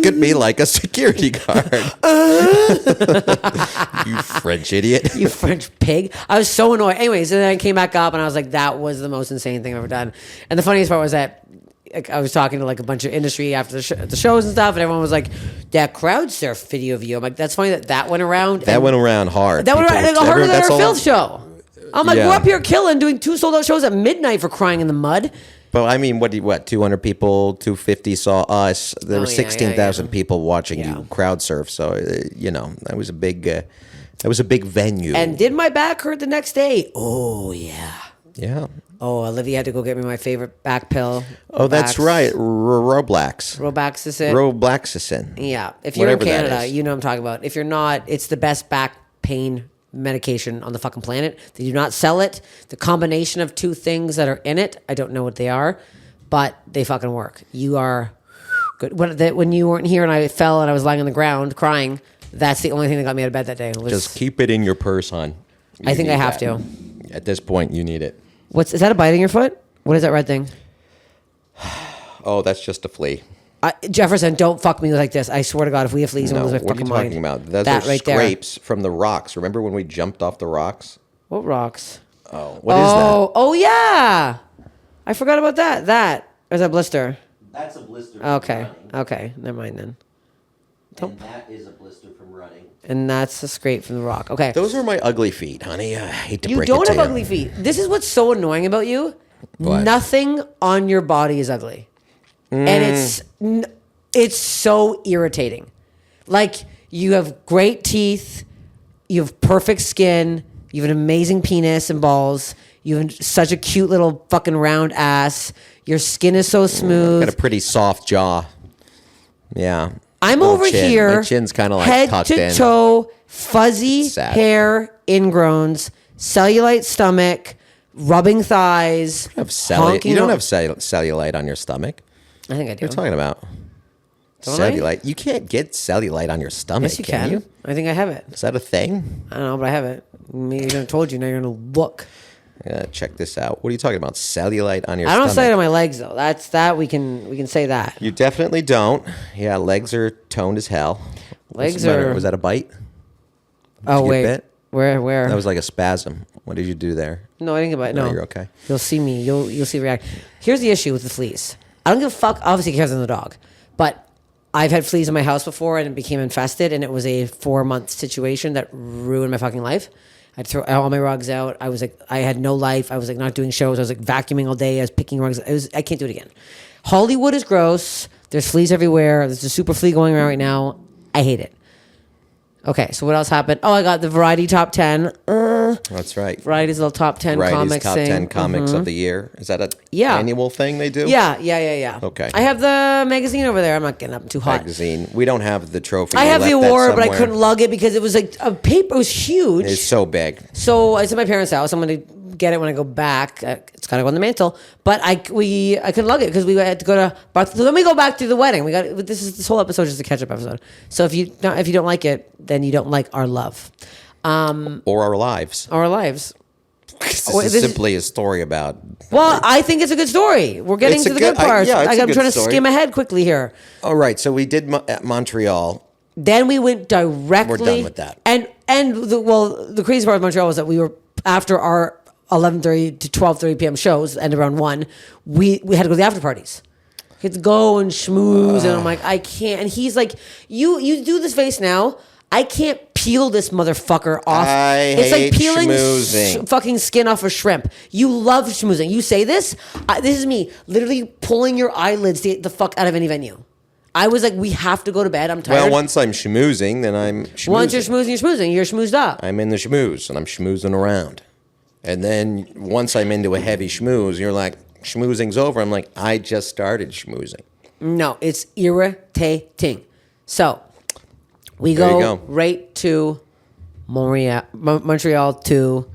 S1: at me like a security guard. You French idiot.
S2: You French pig. I was so annoyed. Anyways, and then I came back up and I was like, that was the most insane thing I've ever done. And the funniest part was that I was talking to like a bunch of industry after the shows and stuff, and everyone was like, that crowd surf video of you. I'm like, that's funny that went around.
S1: That went around hard.
S2: That went around like, harder than our Filth show. I'm like, we're up here killing, doing 2 sold-out shows at midnight for crying in the mud.
S1: But I mean, what 200 people, 250 saw us. There were 16,000 people watching you crowd surf. So, that was a big venue.
S2: And did my back hurt the next day? Oh, yeah.
S1: Yeah.
S2: Oh, Olivia had to go get me my favorite back pill.
S1: Oh, that's right. Robaxacin.
S2: Yeah. If you're in Canada, you know what I'm talking about. If you're not, it's the best back pain medication on the fucking planet. They do not sell it. The combination of 2 things that are in it, I don't know what they are, but they fucking work. You are good. When you weren't here and I fell and I was lying on the ground crying, that's the only thing that got me out of bed that day.
S1: Just keep it in your purse, hon.
S2: I think I have to.
S1: At this point, you need it.
S2: Is that a bite in your foot? What is that red thing?
S1: Oh, that's just a flea.
S2: Jeέφerson, don't fuck me like this. I swear to God, if we have fleas, I'm
S1: No,
S2: going to lose my
S1: what are you
S2: fucking
S1: talking
S2: mind.
S1: about? Those
S2: That
S1: are
S2: right there.
S1: scrapes from the rocks. Remember when we jumped off the rocks?
S2: What rocks?
S1: Oh, what is that?
S2: Oh, yeah. I forgot about that. That is a blister.
S1: That's a blister from
S2: Okay.
S1: running.
S2: Okay. Never mind then.
S1: And that is a blister from running.
S2: And that's a scrape from the rock. Okay.
S1: Those are my ugly feet, honey. I hate to
S2: You
S1: break
S2: don't
S1: it to
S2: have
S1: you.
S2: ugly feet. This is what's so annoying about you.
S1: What?
S2: Nothing on your body is ugly. And it's so irritating. Like, you have great teeth, you have perfect skin, you have an amazing penis and balls, you have such a cute little fucking round ass, your skin is so smooth.
S1: Got a pretty soft jaw. Yeah.
S2: I'm
S1: Little
S2: over
S1: chin.
S2: here,
S1: My chin's kind of like
S2: head
S1: tucked
S2: to
S1: in.
S2: toe, fuzzy
S1: Sad.
S2: hair, ingrowns, cellulite stomach, rubbing thighs.
S1: You don't have cellulite on your stomach.
S2: I think I do.
S1: What are you talking about?
S2: Don't I?
S1: Cellulite. You can't get cellulite on your stomach.
S2: Yes, you can.
S1: You?
S2: I think I have it.
S1: Is that a thing?
S2: I don't know, but I have it. Maybe I told you. Now you're gonna look.
S1: Check this out. What are you talking about? Cellulite on your
S2: I don't
S1: stomach?
S2: say it on my legs though. That's that we can say that.
S1: You definitely don't. Yeah, legs are toned as hell.
S2: Legs are.
S1: Was that a bite?
S2: Oh
S1: you get
S2: wait,
S1: bit?
S2: where?
S1: That was like a spasm. What did you do there?
S2: No, I didn't get bite. No,
S1: you're okay.
S2: You'll see me. You'll see react. Here's the issue with the fleas. I don't give a fuck. Obviously, because I'm the dog, but I've had fleas in my house before, and it became infested, and it was a 4-month situation that ruined my fucking life. I'd throw all my rugs out. I was like, I had no life. I was like not doing shows. I was like vacuuming all day. I was picking rugs. I can't do it again. Hollywood is gross. There's fleas everywhere. There's a super flea going around right now. I hate it. Okay, so what else happened? Oh, I got the Variety Top 10.
S1: That's right.
S2: Variety's little top 10
S1: Variety's
S2: comics
S1: top
S2: thing.
S1: 10 comics of the year. Is that an
S2: Yeah.
S1: annual thing they do?
S2: Yeah.
S1: Okay.
S2: I have the magazine over there. I'm not getting up too hot.
S1: Magazine. We don't have the trophy.
S2: I
S1: We
S2: have the
S1: left that
S2: award, but I
S1: somewhere.
S2: couldn't lug it because it was like a paper. It was huge.
S1: It's so big.
S2: So it's at my parents' house. I'm going to get it when I go back. It's got to go on the mantle. But I couldn't lug it because we had to go to Barcelona. So then we go back to the wedding. This whole episode is just a catch-up episode. So if you don't like it, then you don't like our love.
S1: Or our lives.
S2: Our lives.
S1: This
S2: Oh,
S1: is
S2: this is-
S1: simply a story about.
S2: Well, I think it's a good story. We're getting
S1: It's
S2: to
S1: a
S2: the
S1: good-
S2: good parts.
S1: yeah, it's a
S2: I'm
S1: good
S2: trying to
S1: story.
S2: skim ahead quickly here.
S1: All right, so we did at Montreal.
S2: Then we went directly.
S1: We're done with that.
S2: And the crazy part of Montreal was that we were after our 11:30 to 12:30 p.m. shows, and around 1, we had to go to the after parties. We had to go and schmooze, and I'm like, I can't. And he's like, you do this face now. I can't peel this motherfucker off. It's like
S1: hate
S2: peeling
S1: schmoozing.
S2: fucking skin off a shrimp. You love schmoozing. You say this. This is me literally pulling your eyelids to get the fuck out of any venue. I was like, we have to go to bed. I'm tired.
S1: Well, once I'm schmoozing, then I'm schmoozing.
S2: Once you're schmoozing, you're schmoozing. You're schmoozed up.
S1: I'm in the schmooze, and I'm schmoozing around. And then once I'm into a heavy schmooze, you're like, schmoozing's over. I'm like, I just started schmoozing.
S2: No, it's irritating. So we
S1: There you
S2: go
S1: go.
S2: right to Montreal to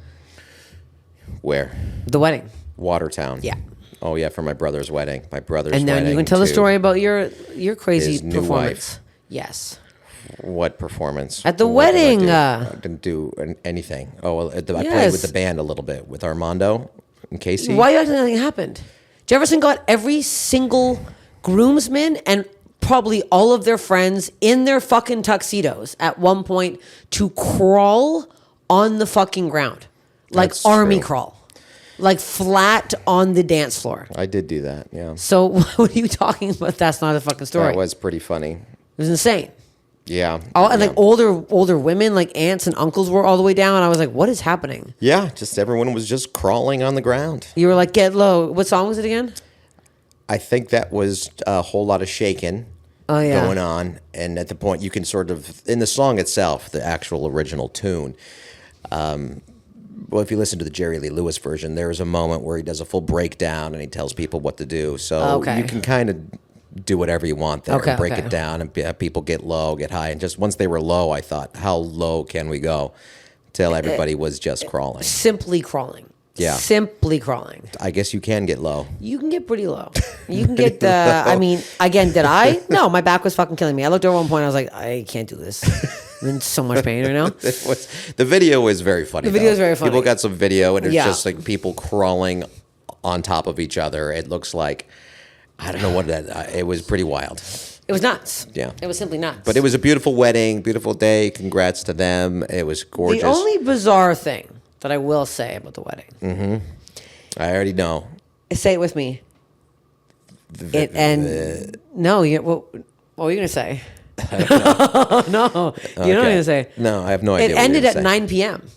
S1: Where?
S2: the wedding.
S1: Watertown.
S2: Yeah.
S1: Oh, yeah, for my brother's wedding. My brother's
S2: And
S1: wedding.
S2: then you can tell the
S1: to-
S2: story about your crazy
S1: his new
S2: performance.
S1: wife.
S2: Yes.
S1: What performance?
S2: At the
S1: What did I
S2: wedding,
S1: do? I didn't do anything. Oh, well, I played
S2: Yes.
S1: with the band a little bit with Armando and Casey.
S2: Why are you acting like nothing happened? Jeέφerson got every single groomsman and probably all of their friends in their fucking tuxedos at one point to crawl on the fucking ground. Like
S1: That's
S2: army
S1: true.
S2: crawl. Like flat on the dance floor.
S1: I did do that, yeah.
S2: So what are you talking about? That's not a fucking story.
S1: That was pretty funny.
S2: It was insane.
S1: Yeah.
S2: And
S1: yeah.
S2: like older women, like aunts and uncles were all the way down. I was like, what is happening?
S1: Yeah, just everyone was just crawling on the ground.
S2: You were like, get low. What song was it again?
S1: I think that was a whole lot of shaking
S2: Oh, yeah.
S1: going on. And at the point you can sort of, in the song itself, the actual original tune, well, if you listen to the Jerry Lee Lewis version, there's a moment where he does a full breakdown and he tells people what to do. So
S2: Okay.
S1: you can kind of do whatever you want there
S2: Okay,
S1: and break
S2: okay.
S1: it down and have people get low, get high. And just once they were low, I thought, how low can we go? Till everybody was just crawling.
S2: Simply crawling.
S1: Yeah.
S2: Simply crawling.
S1: I guess you can get low.
S2: You can get pretty low. You can get I mean, again, did I? No, my back was fucking killing me. I looked over at one point. I was like, I can't do this. I'm in so much pain right now.
S1: The video is very funny.
S2: The video
S1: though.
S2: is very funny.
S1: People got some video, and it's
S2: Yeah.
S1: just like people crawling on top of each other. It looks like I don't know what that. It was pretty wild.
S2: It was nuts.
S1: Yeah.
S2: It was simply nuts.
S1: But it was a beautiful wedding, beautiful day. Congrats to them. It was gorgeous.
S2: The only bizarre thing that I will say about the wedding.
S1: Mm-hmm. I already know.
S2: Say it with me. No, what were you going to say? No, you know what I'm going to say.
S1: No, I have no idea.
S2: It ended at 9 p.m.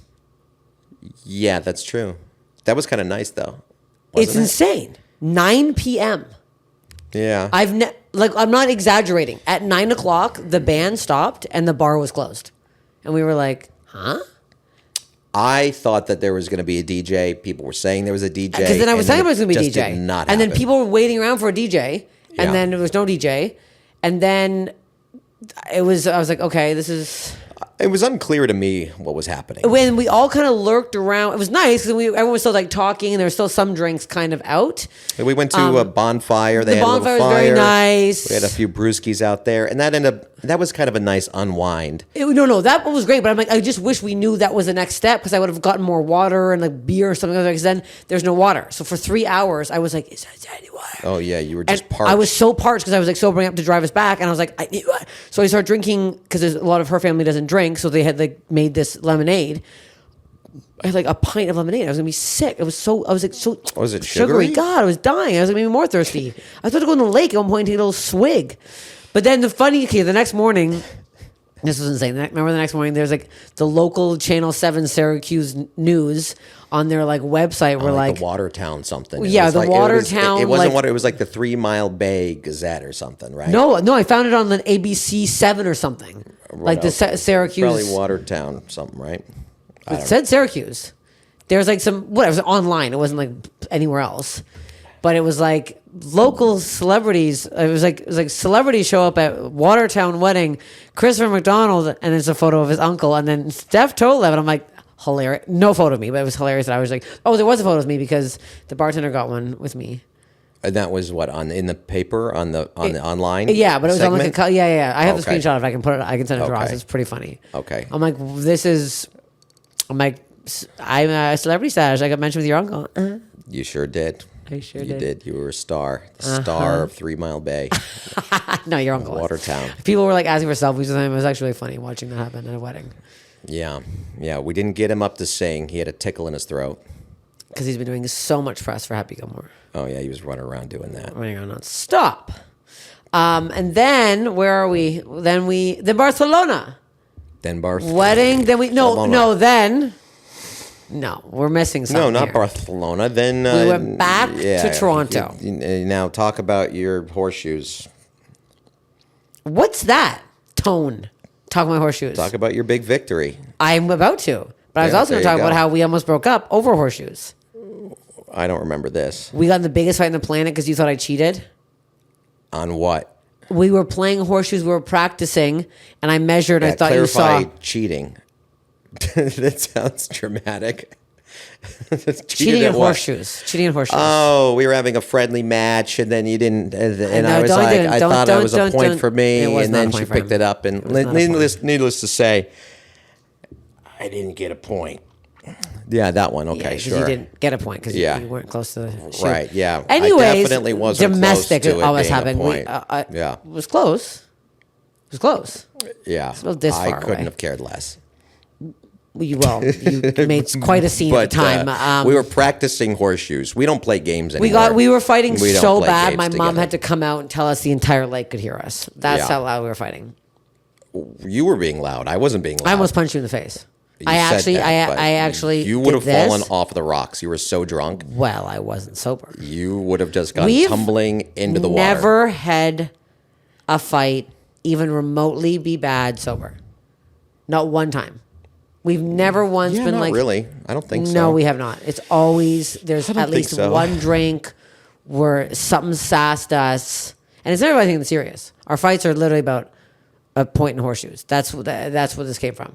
S1: Yeah, that's true. That was kind of nice, though.
S2: It's insane. 9 p.m.
S1: Yeah.
S2: I'm not exaggerating. At 9 o'clock, the band stopped and the bar was closed. And we were like, huh?
S1: I thought that there was going to be a DJ. People were saying there was a DJ.
S2: Because then I was saying there was going to be a DJ.
S1: Did not
S2: and then
S1: happen.
S2: people were waiting around for a DJ. And
S1: Yeah.
S2: then there was no DJ. And then I was like, okay, this is...
S1: It was unclear to me what was happening.
S2: When we all kind of lurked around, it was nice because everyone was still like talking and there were still some drinks kind of out.
S1: We went to a bonfire. They
S2: The
S1: had a little
S2: bonfire was
S1: fire.
S2: very nice.
S1: We had a few brewskis out there, and that was kind of a nice unwind.
S2: No, that was great. But I'm like, I just wish we knew that was the next step because I would have gotten more water and like beer or something like that. Because then there's no water. So for 3 hours, I was like, is there any water?
S1: Oh yeah, you were
S2: And
S1: just parched.
S2: I was so parched because I was like sobering up to drive us back, and I was like, I need water. So I started drinking because a lot of her family doesn't drink, so they had like made this lemonade. I had like a pint of lemonade. I was gonna be sick. I was like so.
S1: Was it
S2: sugary?
S1: sugary?
S2: God, I was dying. I was like maybe more thirsty. I was about to go in the lake at one point and take a little swig. But then the next morning, this was insane. Remember the next morning, there's like the local Channel 7 Syracuse news on their like website were like
S1: the Watertown something.
S2: Yeah,
S1: was
S2: the
S1: like,
S2: Watertown,
S1: It wasn't
S2: like-
S1: water. It was like the 3 Mile Bay Gazette or something, right?
S2: No, I found it on the ABC 7 or something. Like the Syracuse.
S1: Probably Watertown something, right?
S2: It said Syracuse. There's like it was online. It wasn't like anywhere else. But it was like local celebrities. It was like celebrities show up at Watertown wedding. Christopher McDonald, and it's a photo of his uncle, and then Steph Tolev, and I'm like, hilarious. No photo of me, but it was hilarious that I was like, oh, there was a photo of me because the bartender got one with me.
S1: And that was what in the paper on the online.
S2: Yeah, but it was
S1: segment?
S2: on like yeah. I have the
S1: Okay.
S2: screenshot. If I can put it, I can send it to Ross.
S1: Okay.
S2: It's pretty funny.
S1: Okay.
S2: I'm like, I'm a celebrity status. I got mentioned with your uncle.
S1: You sure did.
S2: I sure
S1: You
S2: did.
S1: did. You were a star. The star of 3 Mile Bay.
S2: No, your uncle. was.
S1: Watertown.
S2: People were like asking for selfies with him. It was actually really funny watching that happen at a wedding
S1: Yeah. Yeah. We didn't get him up to sing. He had a tickle in his throat.
S2: because he's been doing so much press for Happy Gilmore.
S1: Oh, yeah. He was running around doing that.
S2: Running around non-stop. And then where are we? Then Barcelona
S1: Then Barth.
S2: wedding. Then
S1: Barcelona.
S2: we're missing something.
S1: No, not
S2: here.
S1: Barcelona. Then
S2: We went back to Toronto.
S1: Now talk about your horseshoes.
S2: What's that tone? Talk about horseshoes.
S1: Talk about your big victory.
S2: I'm about to. But I was
S1: Yeah,
S2: also going to
S1: there
S2: talk
S1: you
S2: about
S1: go.
S2: how we almost broke up over horseshoes.
S1: I don't remember this.
S2: We got in the biggest fight on the planet because you thought I cheated.
S1: On what?
S2: We were playing horseshoes. We were practicing, and I measured. And I thought you
S1: clarify
S2: saw
S1: cheating. That sounds dramatic.
S2: cheating
S1: at
S2: in
S1: what?
S2: horseshoes. Cheating in horseshoes.
S1: Oh, we were having a friendly match, and then you didn't. And
S2: No,
S1: I was
S2: don't
S1: like,
S2: do it.
S1: I
S2: Don't-
S1: thought that
S2: don't-
S1: was a
S2: don't-
S1: point
S2: don't.
S1: for me,
S2: It was
S1: and
S2: not a
S1: then
S2: point
S1: she
S2: for
S1: picked
S2: him.
S1: it up. And
S2: It was not a
S1: needless to say, I didn't get a point. Yeah, that one. Okay,
S2: 'cause
S1: sure.
S2: You didn't get a point because
S1: Yeah.
S2: you weren't close to the shoot.
S1: Right, yeah. I
S2: Anyways,
S1: definitely wasn't
S2: domestic
S1: close to it
S2: always
S1: being a
S2: happened.
S1: point.
S2: Yeah, it was close. It was close.
S1: Yeah,
S2: not this
S1: I
S2: far
S1: couldn't
S2: away.
S1: have cared less.
S2: You made quite a scene at the time.
S1: We were practicing horseshoes. We don't play games anymore.
S2: We were fighting
S1: We don't
S2: so
S1: play
S2: bad.
S1: games
S2: My mom
S1: together.
S2: had to come out and tell us the entire lake could hear us. That's
S1: Yeah.
S2: how loud we were fighting.
S1: You were being loud. I wasn't being loud.
S2: I almost punched you in the face.
S1: You
S2: I
S1: said that, but
S2: actually.
S1: You would have
S2: did this.
S1: fallen off the rocks. You were so drunk.
S2: Well, I wasn't sober.
S1: You would have just gone
S2: We've
S1: tumbling into the water.
S2: Never had a fight even remotely be bad sober. Not one time. We've never once
S1: Yeah,
S2: been
S1: not
S2: like.
S1: really. I don't think so.
S2: No, we have not. It's always there's
S1: I don't
S2: at
S1: think
S2: least
S1: so.
S2: one drink where something sassed us, and it's never anything serious. Our fights are literally about a point in horseshoes. That's where this came from.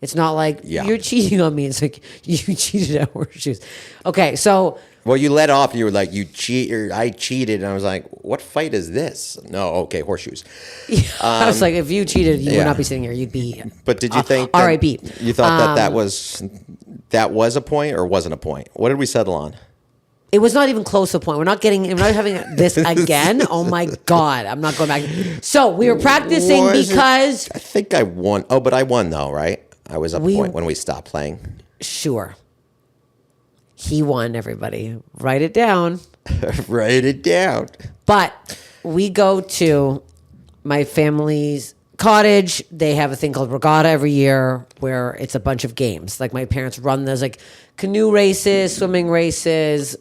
S2: It's not like
S1: Yeah.
S2: you're cheating on me. It's like you cheated at horseshoes. Okay, so
S1: Well, you let off. You were like, "You cheat," or "I cheated," and I was like, "What fight is this?" No, okay, horseshoes.
S2: I was like, if you cheated, you
S1: yeah.
S2: would not be sitting here. You'd be.
S1: But did you think?
S2: R.I.P.
S1: You thought that was a point or wasn't a point? What did we settle on?
S2: It was not even close to the point. We're not having this again. Oh my God. I'm not going back. So we were practicing because.
S1: I think I won. Oh, but I won though, right? I was up point when we stopped playing.
S2: Sure. He won, everybody. Write it down.
S1: Write it down.
S2: But we go to my family's cottage. They have a thing called regatta every year where it's a bunch of games. Like my parents run those like canoe races, swimming races.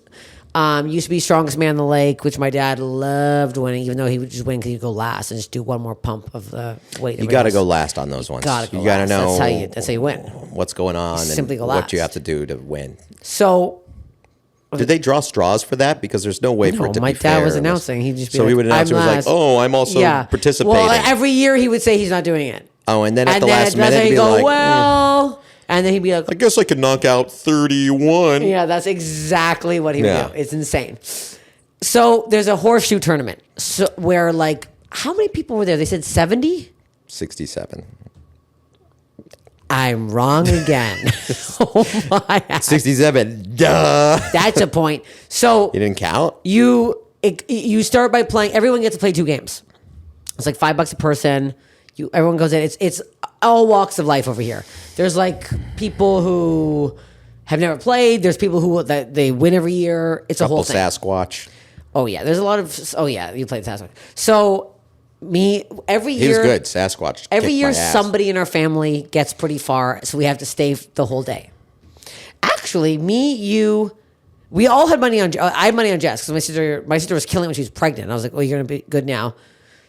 S2: Used to be strongest man in the lake, which my dad loved winning, even though he would just win because he'd go last and just do one more pump of the weight.
S1: You got to go last on those ones. You got to know
S2: that's how you win.
S1: What's going on
S2: Simply
S1: and
S2: go
S1: what
S2: last.
S1: you have to do to win.
S2: So,
S1: did they draw straws for that? Because there's no way for it to
S2: my
S1: be fair.
S2: dad was announcing. He'd just be
S1: so
S2: like,
S1: he would announce. He was like, "Oh, I'm also participating."
S2: Well, every year he would say he's not doing it.
S1: Oh, and then at the last minute, he'd be
S2: go,
S1: like,
S2: "Well," and then he'd be like,
S1: "I guess I could knock out 31."
S2: Yeah, that's exactly what he would do. It's insane. So there's a horseshoe tournament where like how many people were there? They said 70?
S1: 67.
S2: I'm wrong again. Oh my God.
S1: 67. Duh.
S2: That's a point. So
S1: you didn't count?
S2: You start by playing. Everyone gets to play 2 games. It's like $5 a person. Everyone goes in. It's all walks of life over here. There's like people who have never played. There's people who that they win every year. It's a whole thing.
S1: Sasquatch.
S2: Oh yeah, there's a lot of. Oh yeah, you played Sasquatch. So every year
S1: he was good. Sasquatch.
S2: Every year, somebody in our family gets pretty far, so we have to stay the whole day. Actually, we all had money on. I had money on Jess because my sister was killing when she was pregnant. And I was like, "Well, you're gonna be good now."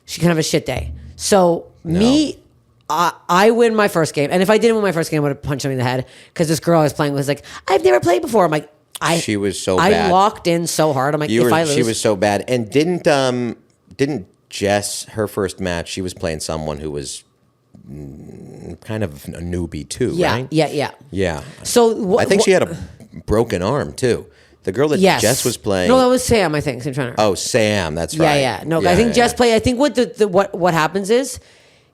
S2: She can have a shit day. So I win my first game, and if I didn't win my first game, I would have punched him in the head because this girl I was playing was like, "I've never played before." I'm like, she was so bad. I locked in so hard. I'm like, if I lose,
S1: she was so bad. And didn't Jess, her first match, she was playing someone who was kind of a newbie too, right?
S2: Yeah. So
S1: I think she had a broken arm too. The girl that Jess was playing.
S2: No, that was Sam, I think. Same trainer.
S1: Oh, Sam, that's right.
S2: Yeah. No, I think Jess played. I think what happens is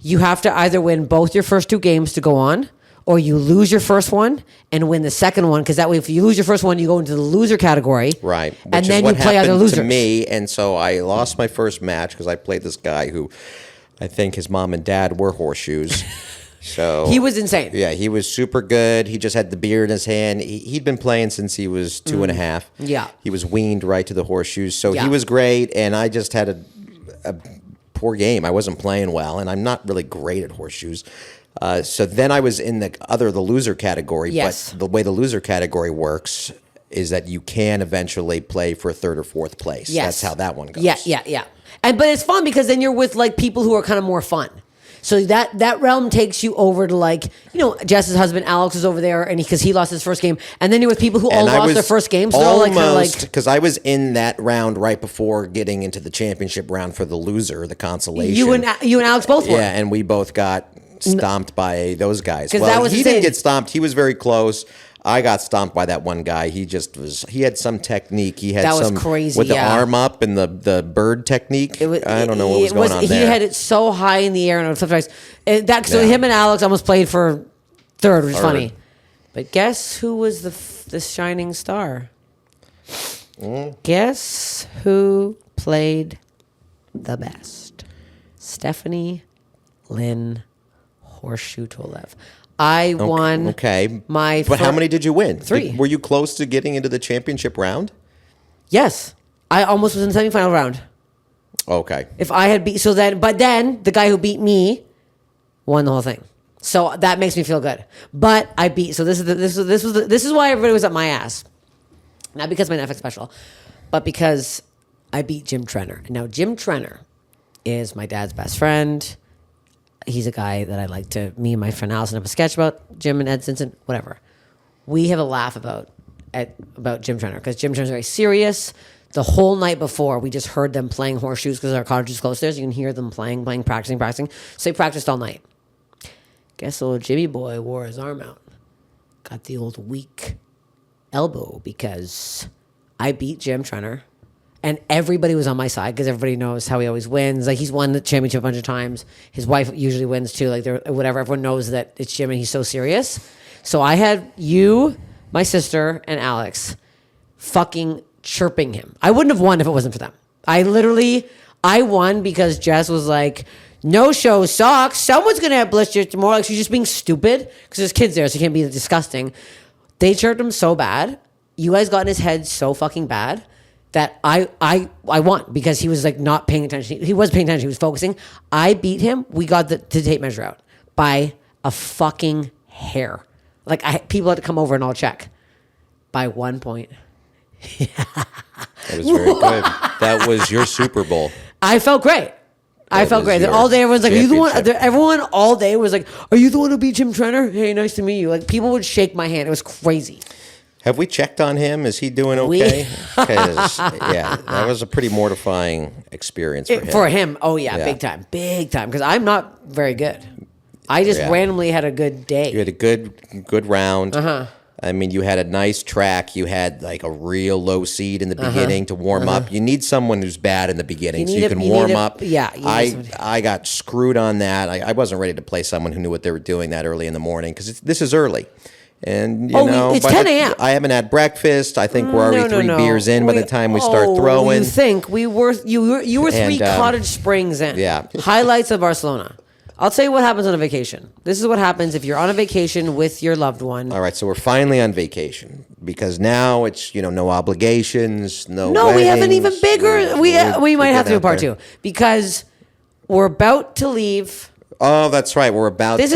S2: you have to either win both your first 2 games to go on, or you lose your first one and win the second one, because that way if you lose your first one, you go into the loser category.
S1: Right.
S2: And then you play other losers.
S1: To me, and so I lost my first match because I played this guy who I think his mom and dad were Horseshoes. So
S2: he was insane.
S1: Yeah, he was super good. He just had the beer in his hand. He'd been playing since he was 2.5.
S2: Yeah.
S1: He was weaned right to the Horseshoes. So he was great, and I just had a poor game. I wasn't playing well, and I'm not really great at Horseshoes. So then I was in the loser category.
S2: Yes.
S1: But the way the loser category works is that you can eventually play for 3rd or 4th place.
S2: Yes.
S1: That's how that one goes.
S2: Yeah. But it's fun because then you're with like people who are kind of more fun. So that realm takes you over to like, Jess's husband Alex is over there, and because he lost his first game, and then you're with people who all lost their first game. So they're all like kind of like,
S1: because I was in that round right before getting into the championship round for the loser, the consolation.
S2: You and Alex both were.
S1: Yeah, and we both got stomped by those guys.
S2: Well, that was
S1: he
S2: insane.
S1: didn't get stomped. He was very close. I got stomped by that one guy. He had some technique. He had
S2: that was
S1: some
S2: crazy,
S1: with the arm up and the bird technique. I don't know what was going on there.
S2: He had it so high in the air and it flipped twice. So him and Alex almost played for 3rd, which is funny. But guess who was the shining star? Guess who played the best? Stephanie Lynn Horseshoe Tolev. I won.
S1: Okay.
S2: But
S1: how many did you win?
S2: 3.
S1: Were you close to getting into the championship round?
S2: Yes. I almost was in the semifinal round.
S1: Okay.
S2: If I had but then the guy who beat me won the whole thing. So that makes me feel good. But I beat. So this is why everybody was up my ass. Not because of my Netflix special, but because I beat Jeομμerson. Now Jeομμerson is my dad's best friend. He's a guy that I like to. Me and my friend Allison have a sketch about Jim and Ed Simpson. Whatever. We have a laugh about Jeομμerson because Jeομμerson is very serious. The whole night before, we just heard them playing Horseshoes because our cottage is close there. So you can hear them playing, practicing. So they practiced all night. Guess old Jimmy boy wore his arm out. Got the old weak elbow because I beat Jeομμerson. And everybody was on my side because everybody knows how he always wins. Like, he's won the championship a bunch of times. His wife usually wins too. Like, whatever. Everyone knows that it's Jim and he's so serious. So I had you, my sister, and Alex fucking chirping him. I wouldn't have won if it wasn't for them. I won because Jess was like, no show sucks. Someone's going to have blisters tomorrow. Like, she's just being stupid because there's kids there, so you can't be disgusting. They chirped him so bad. You guys got in his head so fucking bad that I won because he was like not paying attention. He was paying attention. He was focusing. I beat him. We got the tape measure out by a fucking hair. Like, people had to come over and all check by 1 point.
S1: That was very good. That was your Super Bowl.
S2: I felt great. I felt great. All day, everyone's like, "Are you the one?" Everyone all day was like, "Are you the one who beat Jim Trenner? Hey, nice to meet you." Like, people would shake my hand. It was crazy.
S1: Have we checked on him? Is he doing okay? Because that was a pretty mortifying experience for him.
S2: Oh yeah, big time. Because I'm not very good. I just randomly had a good day.
S1: You had a good round. I mean, you had a nice track. You had like a real low seed in the beginning to warm up. You need someone who's bad in the beginning so you can warm up.
S2: Yeah.
S1: I got screwed on that. I wasn't ready to play someone who knew what they were doing that early in the morning because this is early. And, you know,
S2: it's 10 a.m.
S1: I haven't had breakfast. I think we're already three beers in by the time we start throwing.
S2: You think you were three Cottage Springs in.
S1: Yeah.
S2: Highlights of Barcelona. I'll tell you what happens on a vacation. This is what happens if you're on a vacation with your loved one.
S1: All right, so we're finally on vacation because now it's, no obligations, no
S2: No,
S1: weddings.
S2: we have an even bigger... We might have to do a part two because we're about to leave...
S1: Oh, that's right. We're about to leave.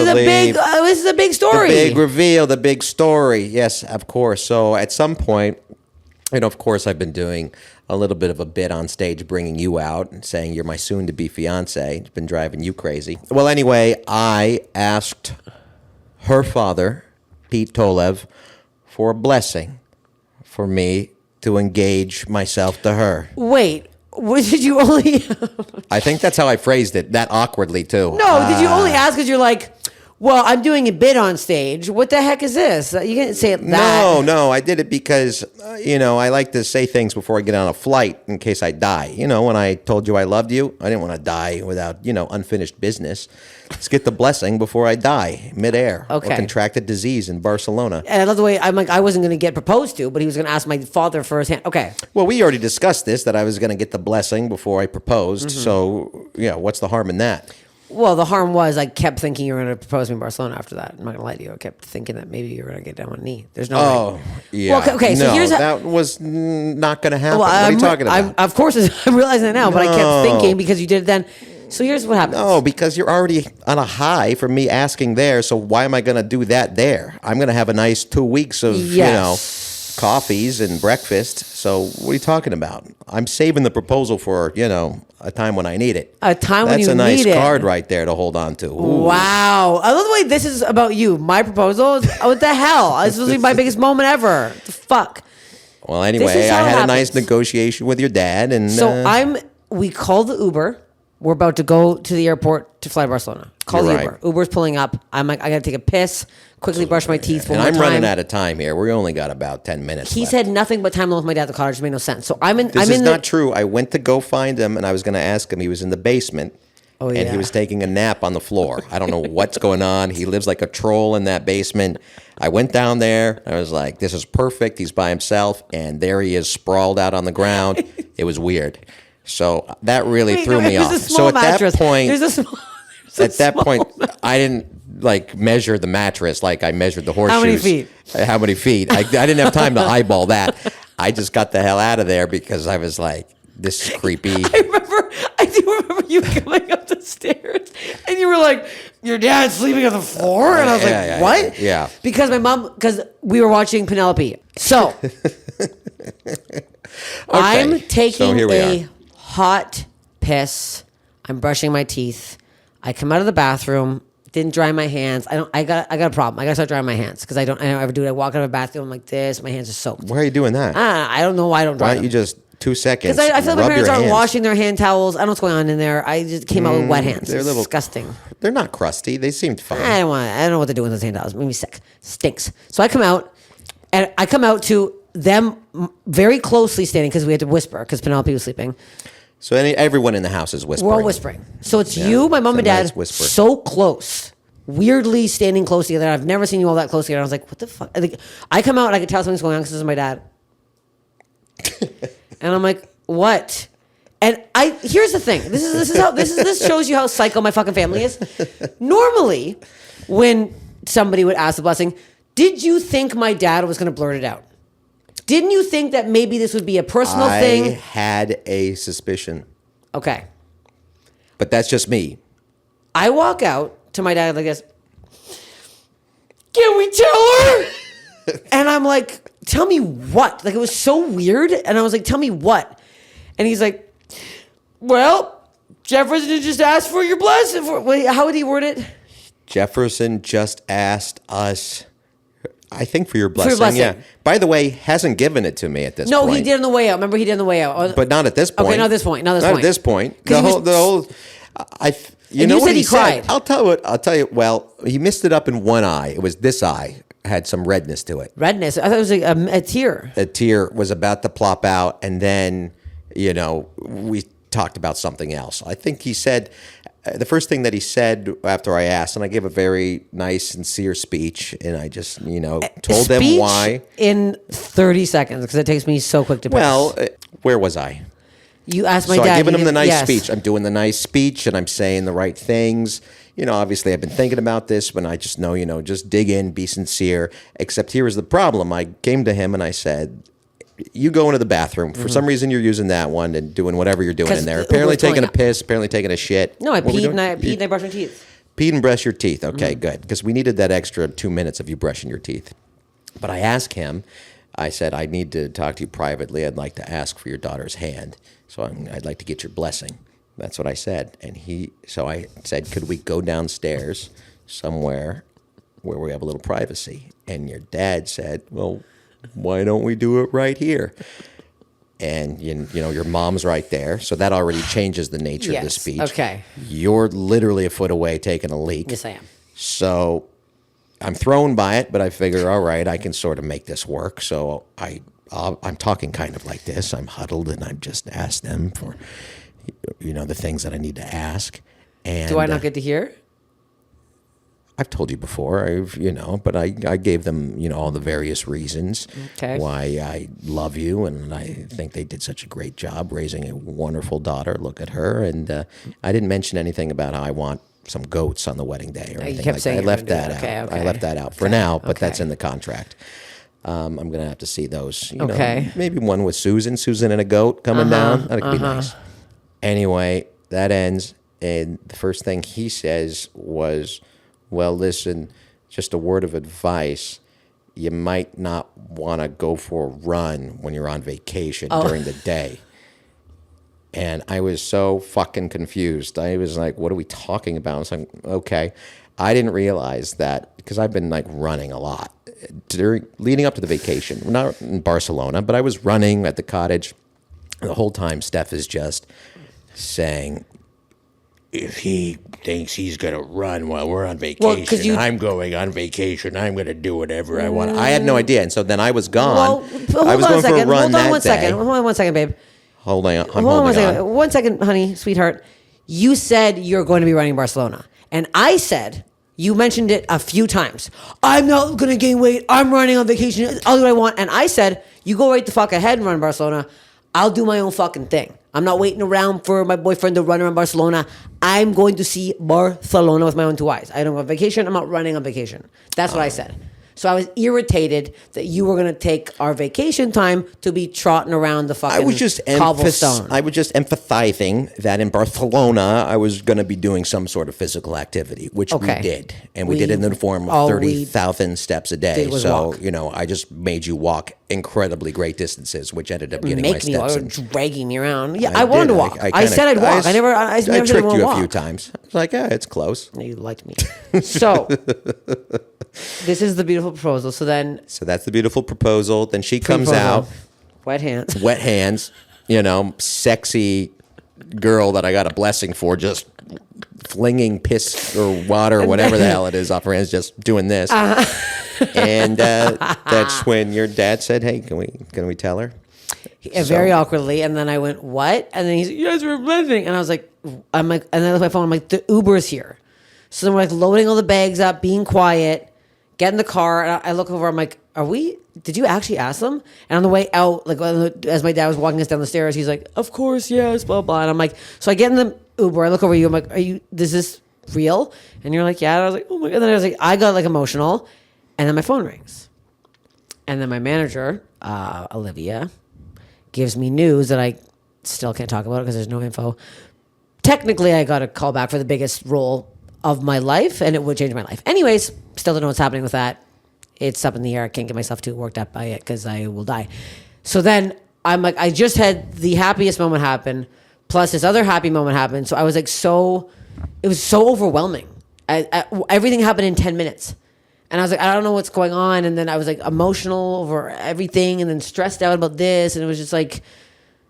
S2: This is a big story.
S1: The big reveal, the big story. Yes, of course. So at some point, of course, I've been doing a little bit of a bit on stage, bringing you out and saying you're my soon-to-be fiance. It's been driving you crazy. Well, anyway, I asked her father, Pete Tolev, for a blessing for me to engage myself to her.
S2: Wait. What did you only...
S1: I think that's how I phrased it, that awkwardly, too.
S2: No, did you only ask because you're like, well, I'm doing a bit on stage. What the heck is this? You didn't say it that.
S1: No, I did it because, I like to say things before I get on a flight in case I die. When I told you I loved you, I didn't want to die without, unfinished business. Let's get the blessing before I die midair.
S2: Okay.
S1: Or contract a disease in Barcelona.
S2: And I love the way I'm like, I wasn't going to get proposed to, but he was going to ask my father for his hand. Okay.
S1: Well, we already discussed this, that I was going to get the blessing before I proposed. Mm-hmm. So, what's the harm in that?
S2: Well, the harm was I kept thinking you were going to propose to me in Barcelona after that. I'm not going to lie to you. I kept thinking that maybe you were going to get down on one knee. There's no way.
S1: Yeah.
S2: Well, okay, so
S1: no, that was not going to happen.
S2: Well,
S1: what are you talking about?
S2: Of course, I'm realizing it now, but I kept thinking because you did it then. So here's what happens.
S1: No, because you're already on a high from me asking there, so why am I going to do that there? I'm going to have a nice 2 weeks of, coffees and breakfast. So what are you talking about? I'm saving the proposal for, a time when I need it.
S2: A time when you need it.
S1: That's a nice card right there to hold on to. Ooh.
S2: Wow. I love the way this is about you. My proposal is, what the hell? This was my biggest moment ever. What the fuck?
S1: Well, anyway, I had a nice negotiation with your dad. And
S2: so we called the Uber. We're about to go to the airport to fly to Barcelona. Call the Uber. Uber's pulling up. I'm like, I got to take a piss, quickly brush my teeth one more time.
S1: And I'm running out of time here. We only got about 10 minutes
S2: He said nothing but time alone with my dad at the cottage. It made no sense. So
S1: This is not true. I went to go find him, and I was going to ask him. He was in the basement, and he was taking a nap on the floor. I don't know what's going on. He lives like a troll in that basement. I went down there. I was like, this is perfect. He's by himself, and there he is sprawled out on the ground. It was weird. So that really threw me off. So at that point, I didn't measure the mattress like I measured the horseshoes. How many feet? I didn't have time to eyeball that. I just got the hell out of there because I was like, this is creepy.
S2: I do remember you coming up the stairs and you were like, your dad's sleeping on the floor? And I was like, what?
S1: Yeah.
S2: Because we were watching Penelope. So I'm taking a hot piss. I'm brushing my teeth. I come out of the bathroom. Didn't dry my hands. I got a problem. I got to start drying my hands because I don't ever do it. I walk out of the bathroom like this. My hands are soaked.
S1: Why are you doing that?
S2: I don't know why I don't dry
S1: them. Why don't you just 2 seconds?
S2: Because I feel like my parents aren't washing their hand towels. I don't know what's going on in there. I just came out with wet hands. They're disgusting.
S1: They're not crusty. They seemed fine.
S2: I don't know what they're doing with those hand towels. It made me sick. Stinks. So I come out, and I come out to them very closely standing because we had to whisper because Penelope was sleeping.
S1: So everyone in the house is whispering.
S2: We're all whispering. So it's you, my mom, and dad, so close, weirdly standing close together. I've never seen you all that close together. I was like, what the fuck? I come out and I could tell something's going on because this is my dad. And I'm like, what? And here's the thing. This shows you how psycho my fucking family is. Normally, when somebody would ask the blessing, did you think my dad was going to blurt it out? Didn't you think that maybe this would be a personal thing?
S1: I had a suspicion.
S2: Okay.
S1: But that's just me.
S2: I walk out to my dad like this. Can we tell her? And I'm like, tell me what? Like, it was so weird. And I was like, tell me what? And he's like, well, Jeέφerson just asked for your blessing. Wait, how would he word it?
S1: Jeέφerson just asked us, I think, for your blessing. Yeah. By the way, hasn't given it to me at this point.
S2: No, he did on the way out. Remember, he did on the way out.
S1: But not at this point.
S2: Okay, not at this point.
S1: Not at this point. The whole. You know
S2: you
S1: what
S2: said he cried.
S1: I'll tell you. Well, he missed it up in one eye. It was this eye had some redness to it.
S2: Redness. I thought it was like a tear.
S1: A tear was about to plop out, and then we talked about something else. I think he said the first thing that he said after I asked, and I gave a very nice, sincere speech, and I just told them why
S2: in 30 seconds because it takes me so quick to.
S1: Well, where was I?
S2: You asked my
S1: dad. So I'm giving him the nice speech. I'm doing the nice speech, and I'm saying the right things. Obviously, I've been thinking about this, but I just know, just dig in, be sincere. Except here is the problem. I came to him and I said, you go into the bathroom. For some reason, you're using that one and doing whatever you're doing in there. Apparently taking a piss, apparently taking a shit.
S2: No, I peed and I brushed my teeth.
S1: Peed and brushed your teeth. Okay, good. Because we needed that extra 2 minutes of you brushing your teeth. But I asked him, I said, I need to talk to you privately. I'd like to ask for your daughter's hand. So I'd like to get your blessing. That's what I said. And so I said, could we go downstairs somewhere where we have a little privacy? And your dad said, well, why don't we do it right here? And your mom's right there, so that already changes the nature of the speech.
S2: Okay.
S1: You're literally a foot away taking a leak.
S2: Yes, I am.
S1: So I'm thrown by it, but I figure, all right, I can sort of make this work. So I'm talking kind of like this. I'm huddled, and I've just asked them for, the things that I need to ask. And
S2: do I not get to hear?
S1: I've told you before, but I gave them, all the various reasons why I love you, and I think they did such a great job raising a wonderful daughter. Look at her, and I didn't mention anything about how I want some goats on the wedding day or anything
S2: you kept
S1: like
S2: saying
S1: that. I left that
S2: out.
S1: out. I left that out for now, but that's in the contract. I'm going to have to see those. Maybe one with Susan and a goat coming down. That could be nice. Anyway, that ends, and the first thing he says was, well, listen, just a word of advice. You might not want to go for a run when you're on vacation during the day. And I was so fucking confused. I was like, what are we talking about? I was like, okay. I didn't realize that because I've been running a lot leading up to the vacation. Not in Barcelona, but I was running at the cottage. The whole time Steph is just saying, if he thinks he's going to run while we're on vacation, I'm going on vacation. I'm going to do whatever I want. I had no idea. And so then I was gone. I was going for a run that day.
S2: Hold on one second, babe.
S1: Hold on.
S2: Hold on 1 second. 1 second, honey, sweetheart. You said you're going to be running Barcelona. And I said, you mentioned it a few times. I'm not going to gain weight. I'm running on vacation. I'll do what I want. And I said, you go right the fuck ahead and run Barcelona. I'll do my own fucking thing. I'm not waiting around for my boyfriend to run around Barcelona. I'm going to see Barcelona with my own two eyes. I don't go on vacation. I'm not running on vacation. That's what I said. So I was irritated that you were going to take our vacation time to be trotting around the fucking cobblestone.
S1: I was just empathizing that in Barcelona, I was going to be doing some sort of physical activity, which we did. And we did it in the form of 30,000 steps a day. So, I just made you walk incredibly great distances, which ended up getting my steps in.
S2: Dragging me around. Yeah, I wanted to walk. I said I'd walk. I never
S1: tricked
S2: said I
S1: you
S2: walk.
S1: a few times. I was like, yeah, it's close.
S2: You liked me. So... This is the beautiful proposal. So
S1: that's the beautiful proposal. Then she comes out.
S2: Wet hands.
S1: Wet hands. Sexy girl that I got a blessing for, just flinging piss or water or whatever the hell it is off her hands, just doing this. And that's when your dad said, hey, can we tell her?
S2: Very awkwardly. And then I went, what? And then he's like, yes, we're blessing. And I was like, and then I looked at my phone. I'm like, the Uber's here. So then we're loading all the bags up, being quiet. Get in the car, and I look over, I'm like, are we did you actually ask them? And on the way out, like as my dad was walking us down the stairs, he's like, of course, yes, blah, blah. And I'm like, so I get in the Uber, I look over you, I'm like, is this real? And you're like, yeah. And I was like, oh my God. And then I was like, I got like emotional. And then my phone rings. And then my manager, Olivia, gives me news that I still can't talk about it because there's no info. Technically, I got a call back for the biggest role of my life, and it would change my life. Anyways, still don't know what's happening with that. It's up in the air. I can't get myself too worked up by it because I will die. So then I'm like, I just had the happiest moment happen, plus this other happy moment happened. So I was like, it was so overwhelming. Everything happened in 10 minutes. And I was like, I don't know what's going on. And then I was like emotional over everything and then stressed out about this. And it was just like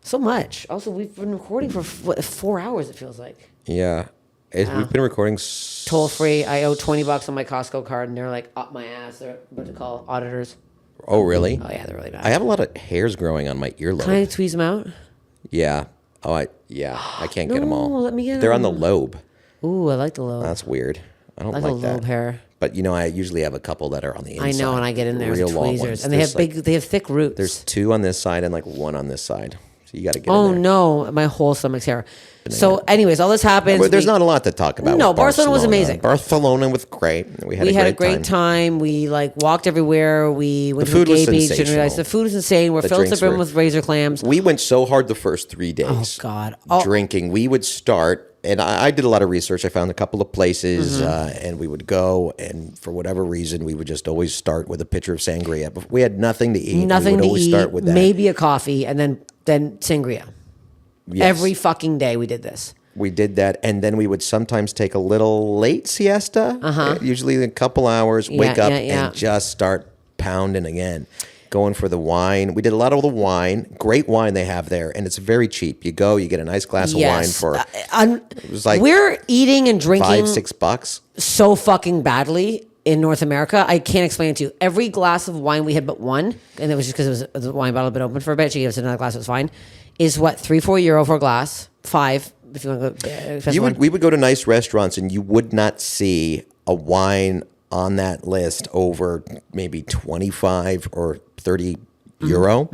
S2: so much. Also, we've been recording for 4 hours, it feels like.
S1: Yeah. We've been recording
S2: toll free. I owe $20 on my Costco card, and they're like up my ass. They're what to call auditors.
S1: Oh, really?
S2: Oh, yeah, they're really bad.
S1: I have a lot of hairs growing on my earlobe.
S2: Can I tweeze them out?
S1: Yeah. Oh, I can't get them all.
S2: Let me get
S1: They're
S2: them.
S1: on the lobe.
S2: Ooh, I like the lobe.
S1: That's weird. I don't
S2: I
S1: like
S2: the lobe
S1: that.
S2: Hair.
S1: But I usually have a couple that are on the inside.
S2: I know, and I get in there with
S1: Real long
S2: tweezers,
S1: ones.
S2: and they have thick roots.
S1: There's 2 on this side and like 1 on this side. So you got to get in
S2: Oh
S1: there.
S2: no, my whole stomach's hair. So, anyways, all this happens.
S1: But there's not a lot to talk about.
S2: No,
S1: with
S2: Barcelona was amazing.
S1: Barcelona was great. We had a great
S2: time. We like walked everywhere. We went
S1: The
S2: to
S1: food
S2: the
S1: was
S2: gay beach and
S1: sensational.
S2: realized the food is insane. We're filled to
S1: drinks
S2: brim
S1: were-
S2: with razor clams.
S1: We went so hard the first 3 days.
S2: Oh God,
S1: Drinking. We would start, and I did a lot of research. I found a couple of places, and we would go, and for whatever reason, we would just always start with a pitcher of sangria. But we had nothing to eat.
S2: nothing
S1: we would
S2: to
S1: always
S2: eat.
S1: start with that.
S2: Maybe a coffee, and then sangria.
S1: Yes.
S2: Every fucking day we did this.
S1: We did that, and then we would sometimes take a little late siesta, usually a couple hours, wake up, and just start pounding again, going for the wine. We did a lot of the wine. Great wine they have there, and it's very cheap. You go, you get a nice glass of wine for it was like
S2: we're eating and drinking
S1: $5-6
S2: so fucking badly in North America. I can't explain it to you. Every glass of wine we had but one, and it was just because the wine bottle had been open for a bit. She gave us another glass. It was fine. Is what €3-4 for a glass. 5 if you want to go.
S1: We would go to nice restaurants, and you would not see a wine on that list over maybe 25 or 30 euro.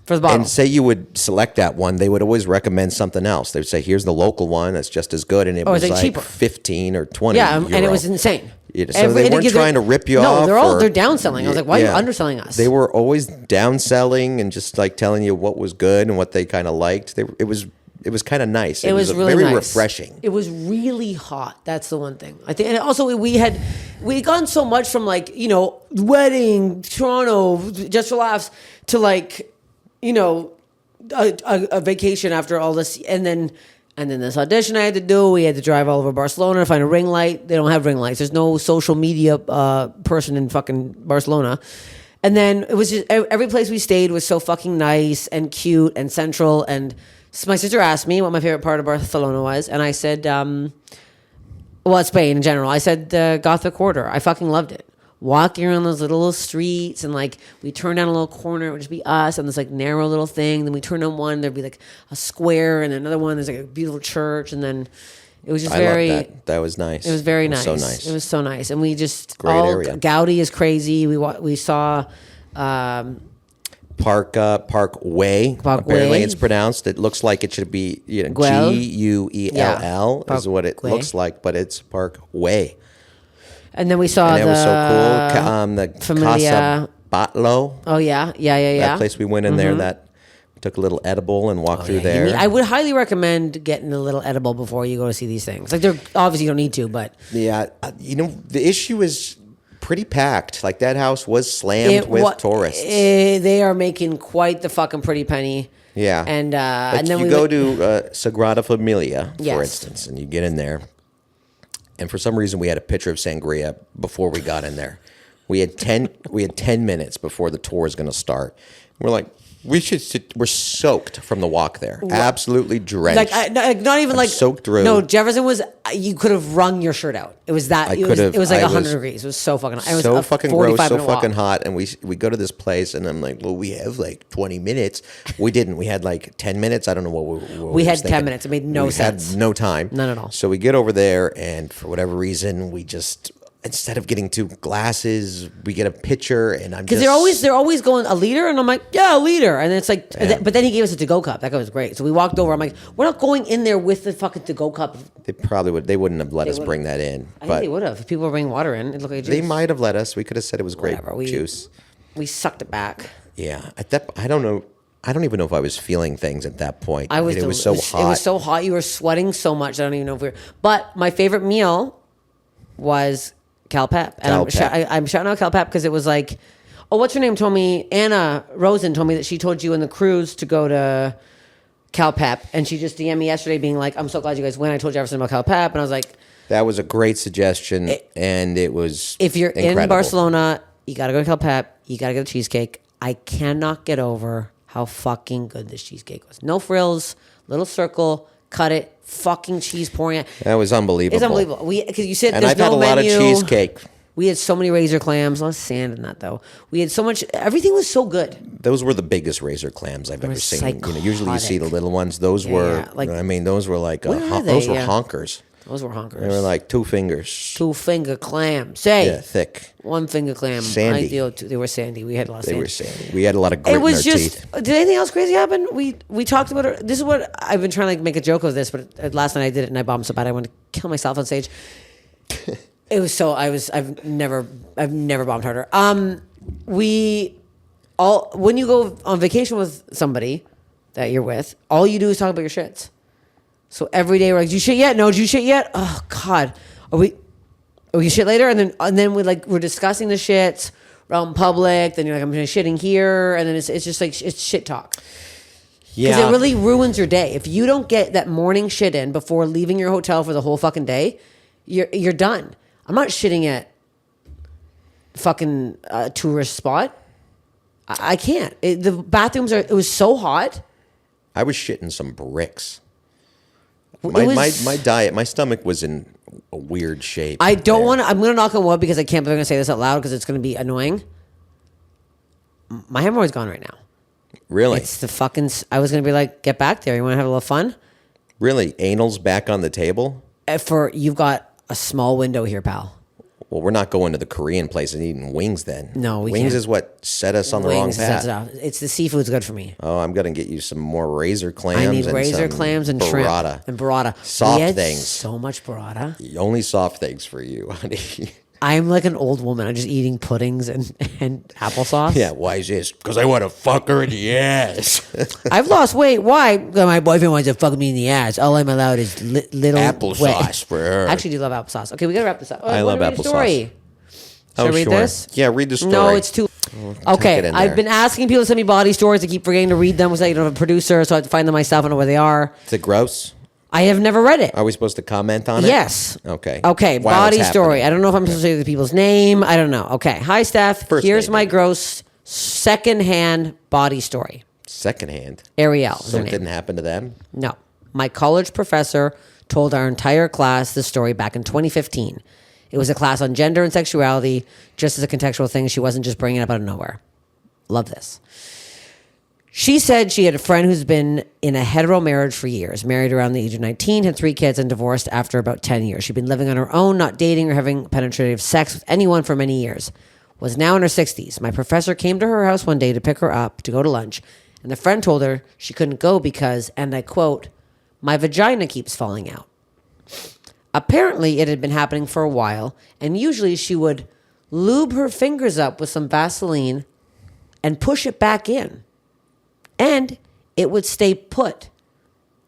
S2: For the bottle.
S1: And say you would select that one, they would always recommend something else. They would say, here's the local one that's just as good, and it was like
S2: cheaper.
S1: 15 or 20
S2: Yeah,
S1: euro.
S2: and it was insane.
S1: So they weren't trying to rip you off.
S2: No, they're downselling. I was like, why are you underselling us?
S1: They were always downselling and just like telling you what was good and what they kind of liked. It was kind of nice.
S2: It was really
S1: very
S2: nice.
S1: refreshing.
S2: It was really hot. That's the one thing I think. And also we'd gone so much from like wedding Toronto just for laughs to like a vacation after all this, and then this audition I had to do. We had to drive all over Barcelona to find a ring light. They don't have ring lights. There's no social media person in fucking Barcelona. And then it was just every place we stayed was so fucking nice and cute and central. And so my sister asked me what my favorite part of Barcelona was, and I said, Spain in general. I said the Gothic Quarter. I fucking loved it. Walking around those little streets, and like we turn down a little corner, it would just be us on this like narrow little thing. Then we turn on one, there'd be like a square, and another one there's like a beautiful church, and then it was just very.
S1: I loved that. That was nice.
S2: It was very nice.
S1: So nice.
S2: It was so nice, and we just
S1: Great area.
S2: Gaudi is crazy. We saw.
S1: Parkway. Apparently, it's pronounced. It looks like it should be
S2: Guel.
S1: Guell is what it
S2: Parkway.
S1: looks like, but it's Parkway.
S2: And then we saw
S1: And it was so cool. The
S2: Familia.
S1: Casa Batlo.
S2: Oh yeah.
S1: That place we went in there. That we took a little edible and walked through there.
S2: I would highly recommend getting a little edible before you go to see these things. Like, they're obviously you don't need to, but
S1: Yeah, the issue is pretty packed. Like, that house was slammed with tourists.
S2: They are making quite the fucking pretty penny.
S1: Yeah,
S2: and
S1: like,
S2: and then
S1: you
S2: we
S1: go
S2: went,
S1: to Sagrada Familia, for
S2: Yes.
S1: instance, and you get in there, and for some reason we had a pitcher of sangria before we got in there. We had 10 minutes before the tour is going to start. We're like, we should sit. We're soaked from the walk there, absolutely drenched.
S2: like not even like
S1: soaked through.
S2: No, Jefferson was. You could have wrung your shirt out. It was that. It was like 100 degrees. It was so fucking. It was
S1: so
S2: a
S1: fucking gross, so
S2: 45-minute walk.
S1: fucking hot, and we go to this place, and I'm like, well, we have like 20 minutes. We didn't. We had like 10 minutes. I don't know what
S2: We had
S1: was
S2: 10
S1: thinking.
S2: minutes. It made no
S1: we
S2: sense.
S1: had no time.
S2: None at all.
S1: So we get over there, and for whatever reason, we just instead of getting 2 glasses, we get a pitcher, and I'm
S2: because
S1: just...
S2: they're always going a liter, and I'm like, yeah, a liter, and it's like, but then he gave us a to-go cup. That guy was great. So we walked over. I'm like, we're not going in there with the fucking to-go cup.
S1: They probably would. They wouldn't have let us bring that in.
S2: I think they would have. If people were bringing water in, it looked like juice.
S1: They might have let us. We could have said it was grape juice.
S2: We sucked it back.
S1: Yeah, at that, I don't know. I don't even know if I was feeling things at that point.
S2: It was so hot. It was so hot. You were sweating so much. I don't even know if we were. But my favorite meal was CalPep. And I'm shouting out CalPep because it was like, oh, what's her name told me? Anna Rosen told me that she told you in the cruise to go to CalPep. And she just DM'd me yesterday being like, I'm so glad you guys went. I told Jeέφerson about CalPep. And I was like,
S1: that was a great suggestion. And it was
S2: if you're
S1: incredible.
S2: in Barcelona, you got to go to CalPep. You got to get a cheesecake. I cannot get over how fucking good this cheesecake was. No frills, little circle, cut it, fucking cheese pouring out.
S1: That was unbelievable.
S2: It's unbelievable. Because you said
S1: and
S2: there's
S1: I've
S2: no
S1: had a lot of
S2: menu.
S1: cheesecake.
S2: We had so many razor clams. A lot of sand in that though. We had so much. Everything was so good.
S1: Those were the biggest razor clams I've ever seen. Usually you see the little ones. Those were. Like, I mean, those were like those were honkers.
S2: Those were honkers.
S1: They were like 2 fingers.
S2: 2-finger clams. Say.
S1: Yeah, thick.
S2: 1-finger clam.
S1: Sandy.
S2: They were sandy. We had a lot of sandy.
S1: They were sandy. We had a lot of grit in our teeth.
S2: Did anything else crazy happen? We talked about it. This is what I've been trying to make a joke of this, but last night I did it and I bombed so bad I wanted to kill myself on stage. It was so I've never bombed harder. When you go on vacation with somebody that you're with, all you do is talk about your shits. So every day we're like, "Did you shit yet? No, did you shit yet? Oh God, are we shit later?" And then we're discussing the shits out in public. Then you're like, "I'm shitting here," and then it's just like it's shit talk. Yeah, because it really ruins your day if you don't get that morning shit in before leaving your hotel for the whole fucking day. You're done. I'm not shitting at fucking tourist spot. I can't. The bathrooms it was so hot.
S1: I was shitting some bricks. My diet, my stomach was in a weird shape.
S2: I don't want to. I'm going to knock on wood because I can't believe I'm going to say this out loud because it's going to be annoying. My hemorrhoid's gone right now.
S1: Really?
S2: It's the fucking. I was going to be like, get back there. You want to have a little fun?
S1: Really? Anal's back on the table?
S2: You've got a small window here, pal.
S1: Well, we're not going to the Korean place and eating wings then.
S2: No, we
S1: wings
S2: can't.
S1: Is what set us on the wrong path.
S2: It's the seafood's good for me.
S1: Oh, I'm going to get you some more razor clams.
S2: I need razor clams and shrimp. And burrata.
S1: Soft things.
S2: So much burrata.
S1: Only soft things for you, honey.
S2: I'm like an old woman. I'm just eating puddings and applesauce.
S1: Yeah, why is this? Because I want to fuck her in the ass.
S2: I've lost weight. Why? Because my boyfriend wants to fuck me in the ass. All I'm allowed is little
S1: applesauce for her.
S2: I actually do love applesauce. Okay, we got to wrap this up.
S1: I love applesauce.
S2: Should I read this?
S1: Yeah, read the story.
S2: No, it's too... Okay, I've been asking people to send me body stories. I keep forgetting to read them because I don't have a producer, so I have to find them myself. I don't know where they are.
S1: Is it gross?
S2: I have never read it.
S1: Are we supposed to comment on it?
S2: Yes.
S1: Okay.
S2: Okay, body story. I don't know if I'm supposed to say the people's name. I don't know. Okay. Hi, Steph. Here's my gross secondhand body story.
S1: Secondhand?
S2: Ariel.
S1: So it didn't happen to them?
S2: No. My college professor told our entire class this story back in 2015. It was a class on gender and sexuality, just as a contextual thing. She wasn't just bringing it up out of nowhere. Love this. She said she had a friend who's been in a hetero marriage for years, married around the age of 19, had 3 kids, and divorced after about 10 years. She'd been living on her own, not dating or having penetrative sex with anyone for many years. Was now in her 60s. My professor came to her house one day to pick her up to go to lunch, and the friend told her she couldn't go because, and I quote, "My vagina keeps falling out." Apparently, it had been happening for a while, and usually she would lube her fingers up with some Vaseline and push it back in. And it would stay put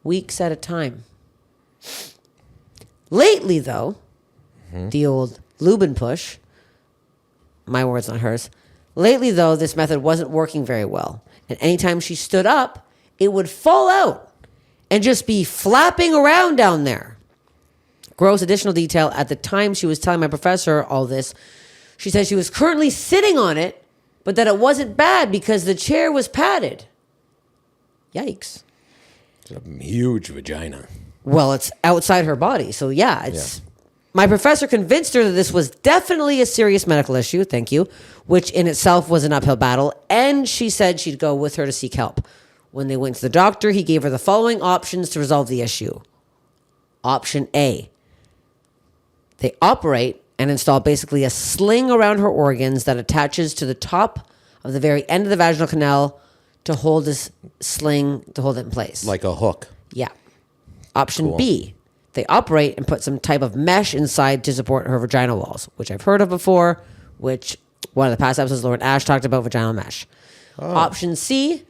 S2: weeks at a time. Lately, though, the old lube and push, my words, not hers. Lately, though, this method wasn't working very well. And anytime she stood up, it would fall out and just be flapping around down there. Gross additional detail. At the time she was telling my professor all this, she said she was currently sitting on it, but that it wasn't bad because the chair was padded. Yikes.
S1: It's a huge vagina.
S2: Well, it's outside her body. So, yeah, it's... My professor convinced her that this was definitely a serious medical issue, thank you, which in itself was an uphill battle, and she said she'd go with her to seek help. When they went to the doctor, he gave her the following options to resolve the issue. Option A. They operate and install basically a sling around her organs that attaches to the top of the very end of the vaginal canal to hold this sling to hold it in place.
S1: Like a hook.
S2: Yeah. Option B, they operate and put some type of mesh inside to support her vaginal walls, which I've heard of before, which one of the past episodes, Lauren Ash talked about vaginal mesh. Option C,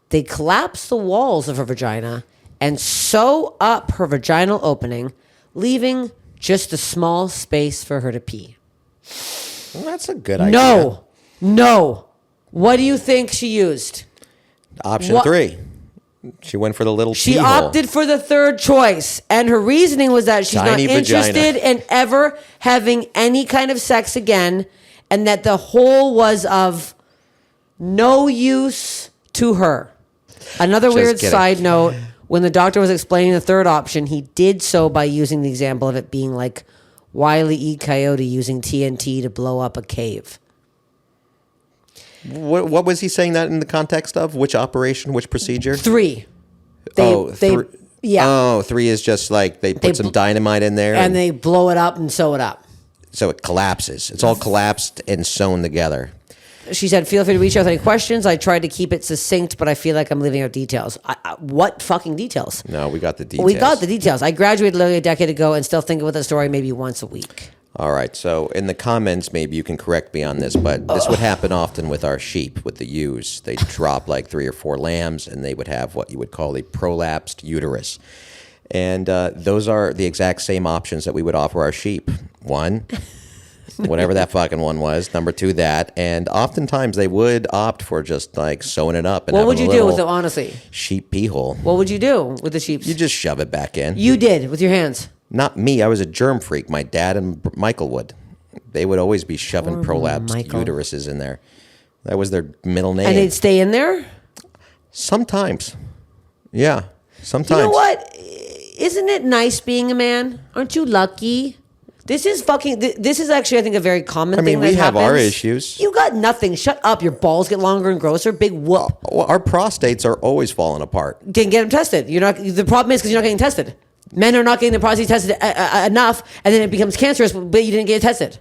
S2: they collapse the walls of her vagina and sew up her vaginal opening, leaving just a small space for her to pee.
S1: Well, that's a good idea.
S2: No. What do you think she used?
S1: Option 3. She went for the little
S2: She
S1: pee hole.
S2: opted for the third choice, and her reasoning was that she's
S1: Tiny
S2: not interested in ever having any kind of sex again, and that the hole was of no use to her. Another weird side note, when the doctor was explaining the third option, he did so by using the example of it being like Wile E. Coyote using TNT to blow up a cave.
S1: What was he saying that in the context of? Which operation? Which procedure?
S2: 3. Yeah.
S1: Oh, 3 is just like they put some dynamite in there.
S2: And they blow it up and sew it up.
S1: So it collapses. It's all collapsed and sewn together.
S2: She said, feel free to reach out with any questions. I tried to keep it succinct, but I feel like I'm leaving out details. What fucking details?
S1: No, we got the details.
S2: We got the details. I graduated literally a decade ago and still think about the story maybe once a week.
S1: All right. So in the comments, maybe you can correct me on this, but this would happen often with our sheep, with the ewes. They drop like 3 or 4 lambs, and they would have what you would call a prolapsed uterus. And those are the exact same options that we would offer our sheep. 1, whatever that fucking one was. Number 2, that. And oftentimes they would opt for just like sewing it up. And
S2: what would you do with it, honestly?
S1: Sheep pee hole.
S2: What would you do with the sheep?
S1: You just shove it back in.
S2: You did with your hands.
S1: Not me. I was a germ freak. My dad and Michael would. They would always be shoving prolapsed uteruses in there. That was their middle name.
S2: And they'd stay in there?
S1: Sometimes. Yeah. Sometimes.
S2: You know what? Isn't it nice being a man? Aren't you lucky? This is actually, I think, a very common thing that happens.
S1: We have our issues.
S2: You got nothing. Shut up. Your balls get longer and grosser. Big whoop.
S1: Well, our prostates are always falling apart.
S2: Didn't get them tested. The problem is because you're not getting tested. Men are not getting their prostate tested enough, and then it becomes cancerous, but you didn't get it tested.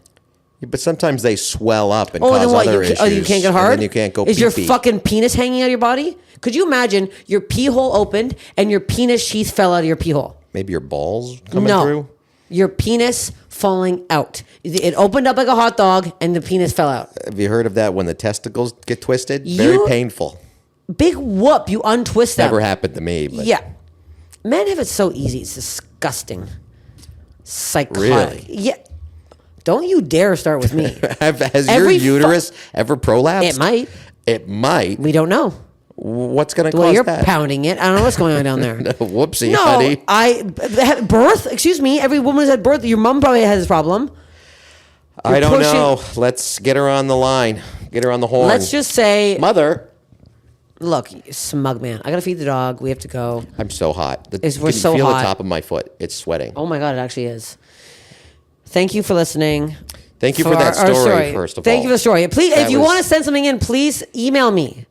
S1: Yeah, but sometimes they swell up and cause other issues.
S2: Oh, you can't get hard?
S1: And then you can't go
S2: Is
S1: pee-pee.
S2: your fucking penis hanging out of your body? Could you imagine your pee hole opened and your penis sheath fell out of your pee hole?
S1: Maybe your balls coming through?
S2: Your penis falling out. It opened up like a hot dog, and the penis fell out.
S1: Have you heard of that when the testicles get twisted? Very painful.
S2: Big whoop. You untwist them.
S1: Never happened to me. But.
S2: Yeah. Men have it so easy. It's disgusting. Psychotic.
S1: Really?
S2: Yeah. Don't you dare start with me.
S1: Has your uterus ever prolapsed?
S2: It might.
S1: It might.
S2: We don't know.
S1: What's going to
S2: The way
S1: cause
S2: you're
S1: that?
S2: pounding it. I don't know what's going on down there.
S1: Whoopsie, honey.
S2: Birth? Excuse me. Every woman who's had birth. Your mom probably has this problem.
S1: I don't know. Let's get her on the line. Get her on the horn.
S2: Let's just say...
S1: Mother.
S2: Look, smug man. I got to feed the dog. We have to go.
S1: I'm so hot.
S2: We're
S1: can you
S2: so
S1: feel
S2: hot.
S1: the top of my foot? It's sweating.
S2: Oh my God, it actually is. Thank you for listening.
S1: Thank you for that story, first of all.
S2: Thank you for the story. Please, if you
S1: was-
S2: want to send something in, please email me.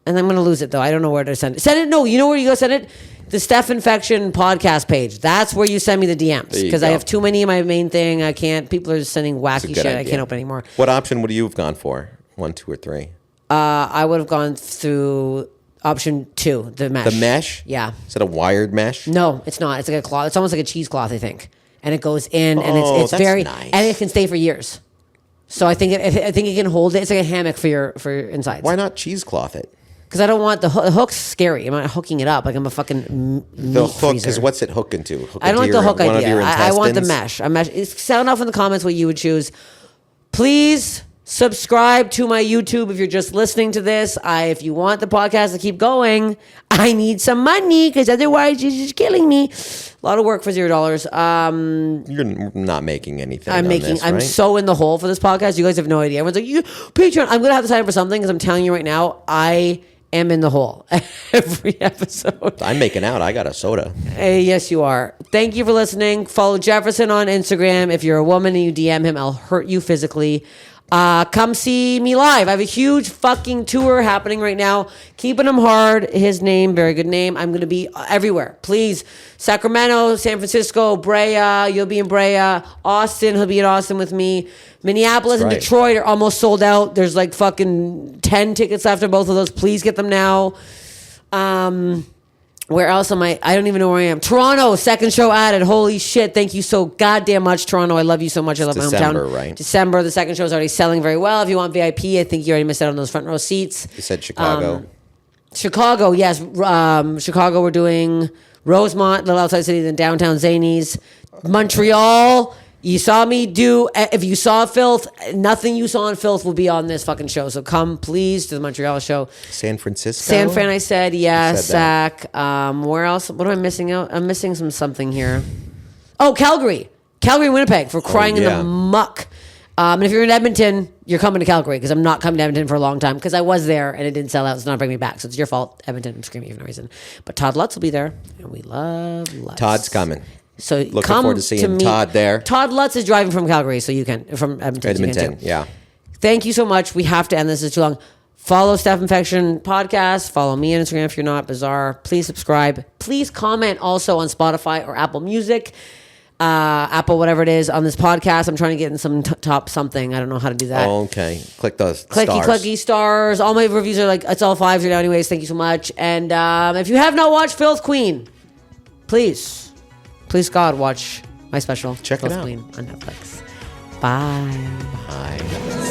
S2: And I'm going to lose it, though. I don't know where to send it. Send it. No, you know where you go send it? The Steph Infection podcast page. That's where you send me the DMs. Because I have too many in my main thing. I can't. People are just sending wacky shit.
S1: Idea.
S2: I can't open anymore.
S1: What option would you have gone for? 1, 2, or 3?
S2: I would have gone through option 2, the mesh.
S1: The mesh?
S2: Yeah.
S1: Is it a wired mesh?
S2: No, it's not. It's like a cloth. It's almost like a cheesecloth, I think. And it goes in, and it's
S1: that's
S2: very
S1: nice.
S2: and it can stay for years. So I think it can hold it. It's like a hammock for your insides.
S1: Why not cheesecloth it?
S2: Because I don't want the hook's scary. I'm not hooking it up like I'm a fucking
S1: The
S2: meat
S1: hook
S2: freezer.
S1: is what's it hook into?
S2: I don't like the hook
S1: one of
S2: idea.
S1: your
S2: I want the
S1: intestines?
S2: mesh. Sound off in the comments what you would choose. Please subscribe to my YouTube if you're just listening to this. If you want the podcast to keep going, I need some money because otherwise you're just killing me. A lot of work for $0.
S1: You're not making anything.
S2: I'm so in the hole for this podcast. You guys have no idea. Everyone's like, you Patreon. I'm gonna have to sign up for something because I'm telling you right now, I am in the hole every episode.
S1: I'm making out. I got a soda.
S2: Hey, yes, you are. Thank you for listening. Follow Jeέφerson on Instagram. If you're a woman and you DM him, I'll hurt you physically. Come see me live. I have a huge fucking tour happening right now. Keeping Him Hard, his name, very good name. I'm going to be everywhere. Please, Sacramento, San Francisco, Brea, you'll be in Brea. Austin, he'll be in Austin with me. Minneapolis and Detroit are almost sold out. There's like fucking 10 tickets left on both of those. Please get them now. Where else am I? I don't even know where I am. Toronto, second show added. Holy shit. Thank you so goddamn much, Toronto. I love you so much. I love my hometown.
S1: December, right?
S2: December. The second show is already selling very well. If you want VIP, I think you already missed out on those front row seats.
S1: You said Chicago.
S2: Chicago, yes. Chicago, we're doing Rosemont, little outside city, then downtown Zanies. Montreal, you saw me do, if you saw Filth, nothing you saw in Filth will be on this fucking show. So come, please, to the Montreal show.
S1: San Francisco?
S2: San Fran, I said, yes. Sac. Where else? What am I missing out? I'm missing something here. Oh, Calgary. Calgary, Winnipeg, for crying in the muck. And if you're in Edmonton, you're coming to Calgary, because I'm not coming to Edmonton for a long time, because I was there and it didn't sell out. It's not bringing me back. So it's your fault, Edmonton. I'm screaming for no reason. But Todd Lutz will be there, and we love Lutz.
S1: Todd's coming.
S2: So
S1: looking forward to seeing Todd there.
S2: Todd Lutz is driving from Calgary, so you can, from Edmonton.
S1: Edmonton, yeah.
S2: Thank you so much. We have to end this. It's too long. Follow Steph Infection podcast. Follow me on Instagram if you're not. Bizarre. Please subscribe. Please comment also on Spotify or Apple Music. Apple, whatever it is, on this podcast. I'm trying to get in some top something. I don't know how to do that.
S1: Oh, okay. Click those
S2: clicky stars. All my reviews are like, it's all 5s right now anyways. Thank you so much. And if you have not watched Filth Queen, please God, watch my special.
S1: Check it out.
S2: Queen on Netflix. Bye.
S1: Bye.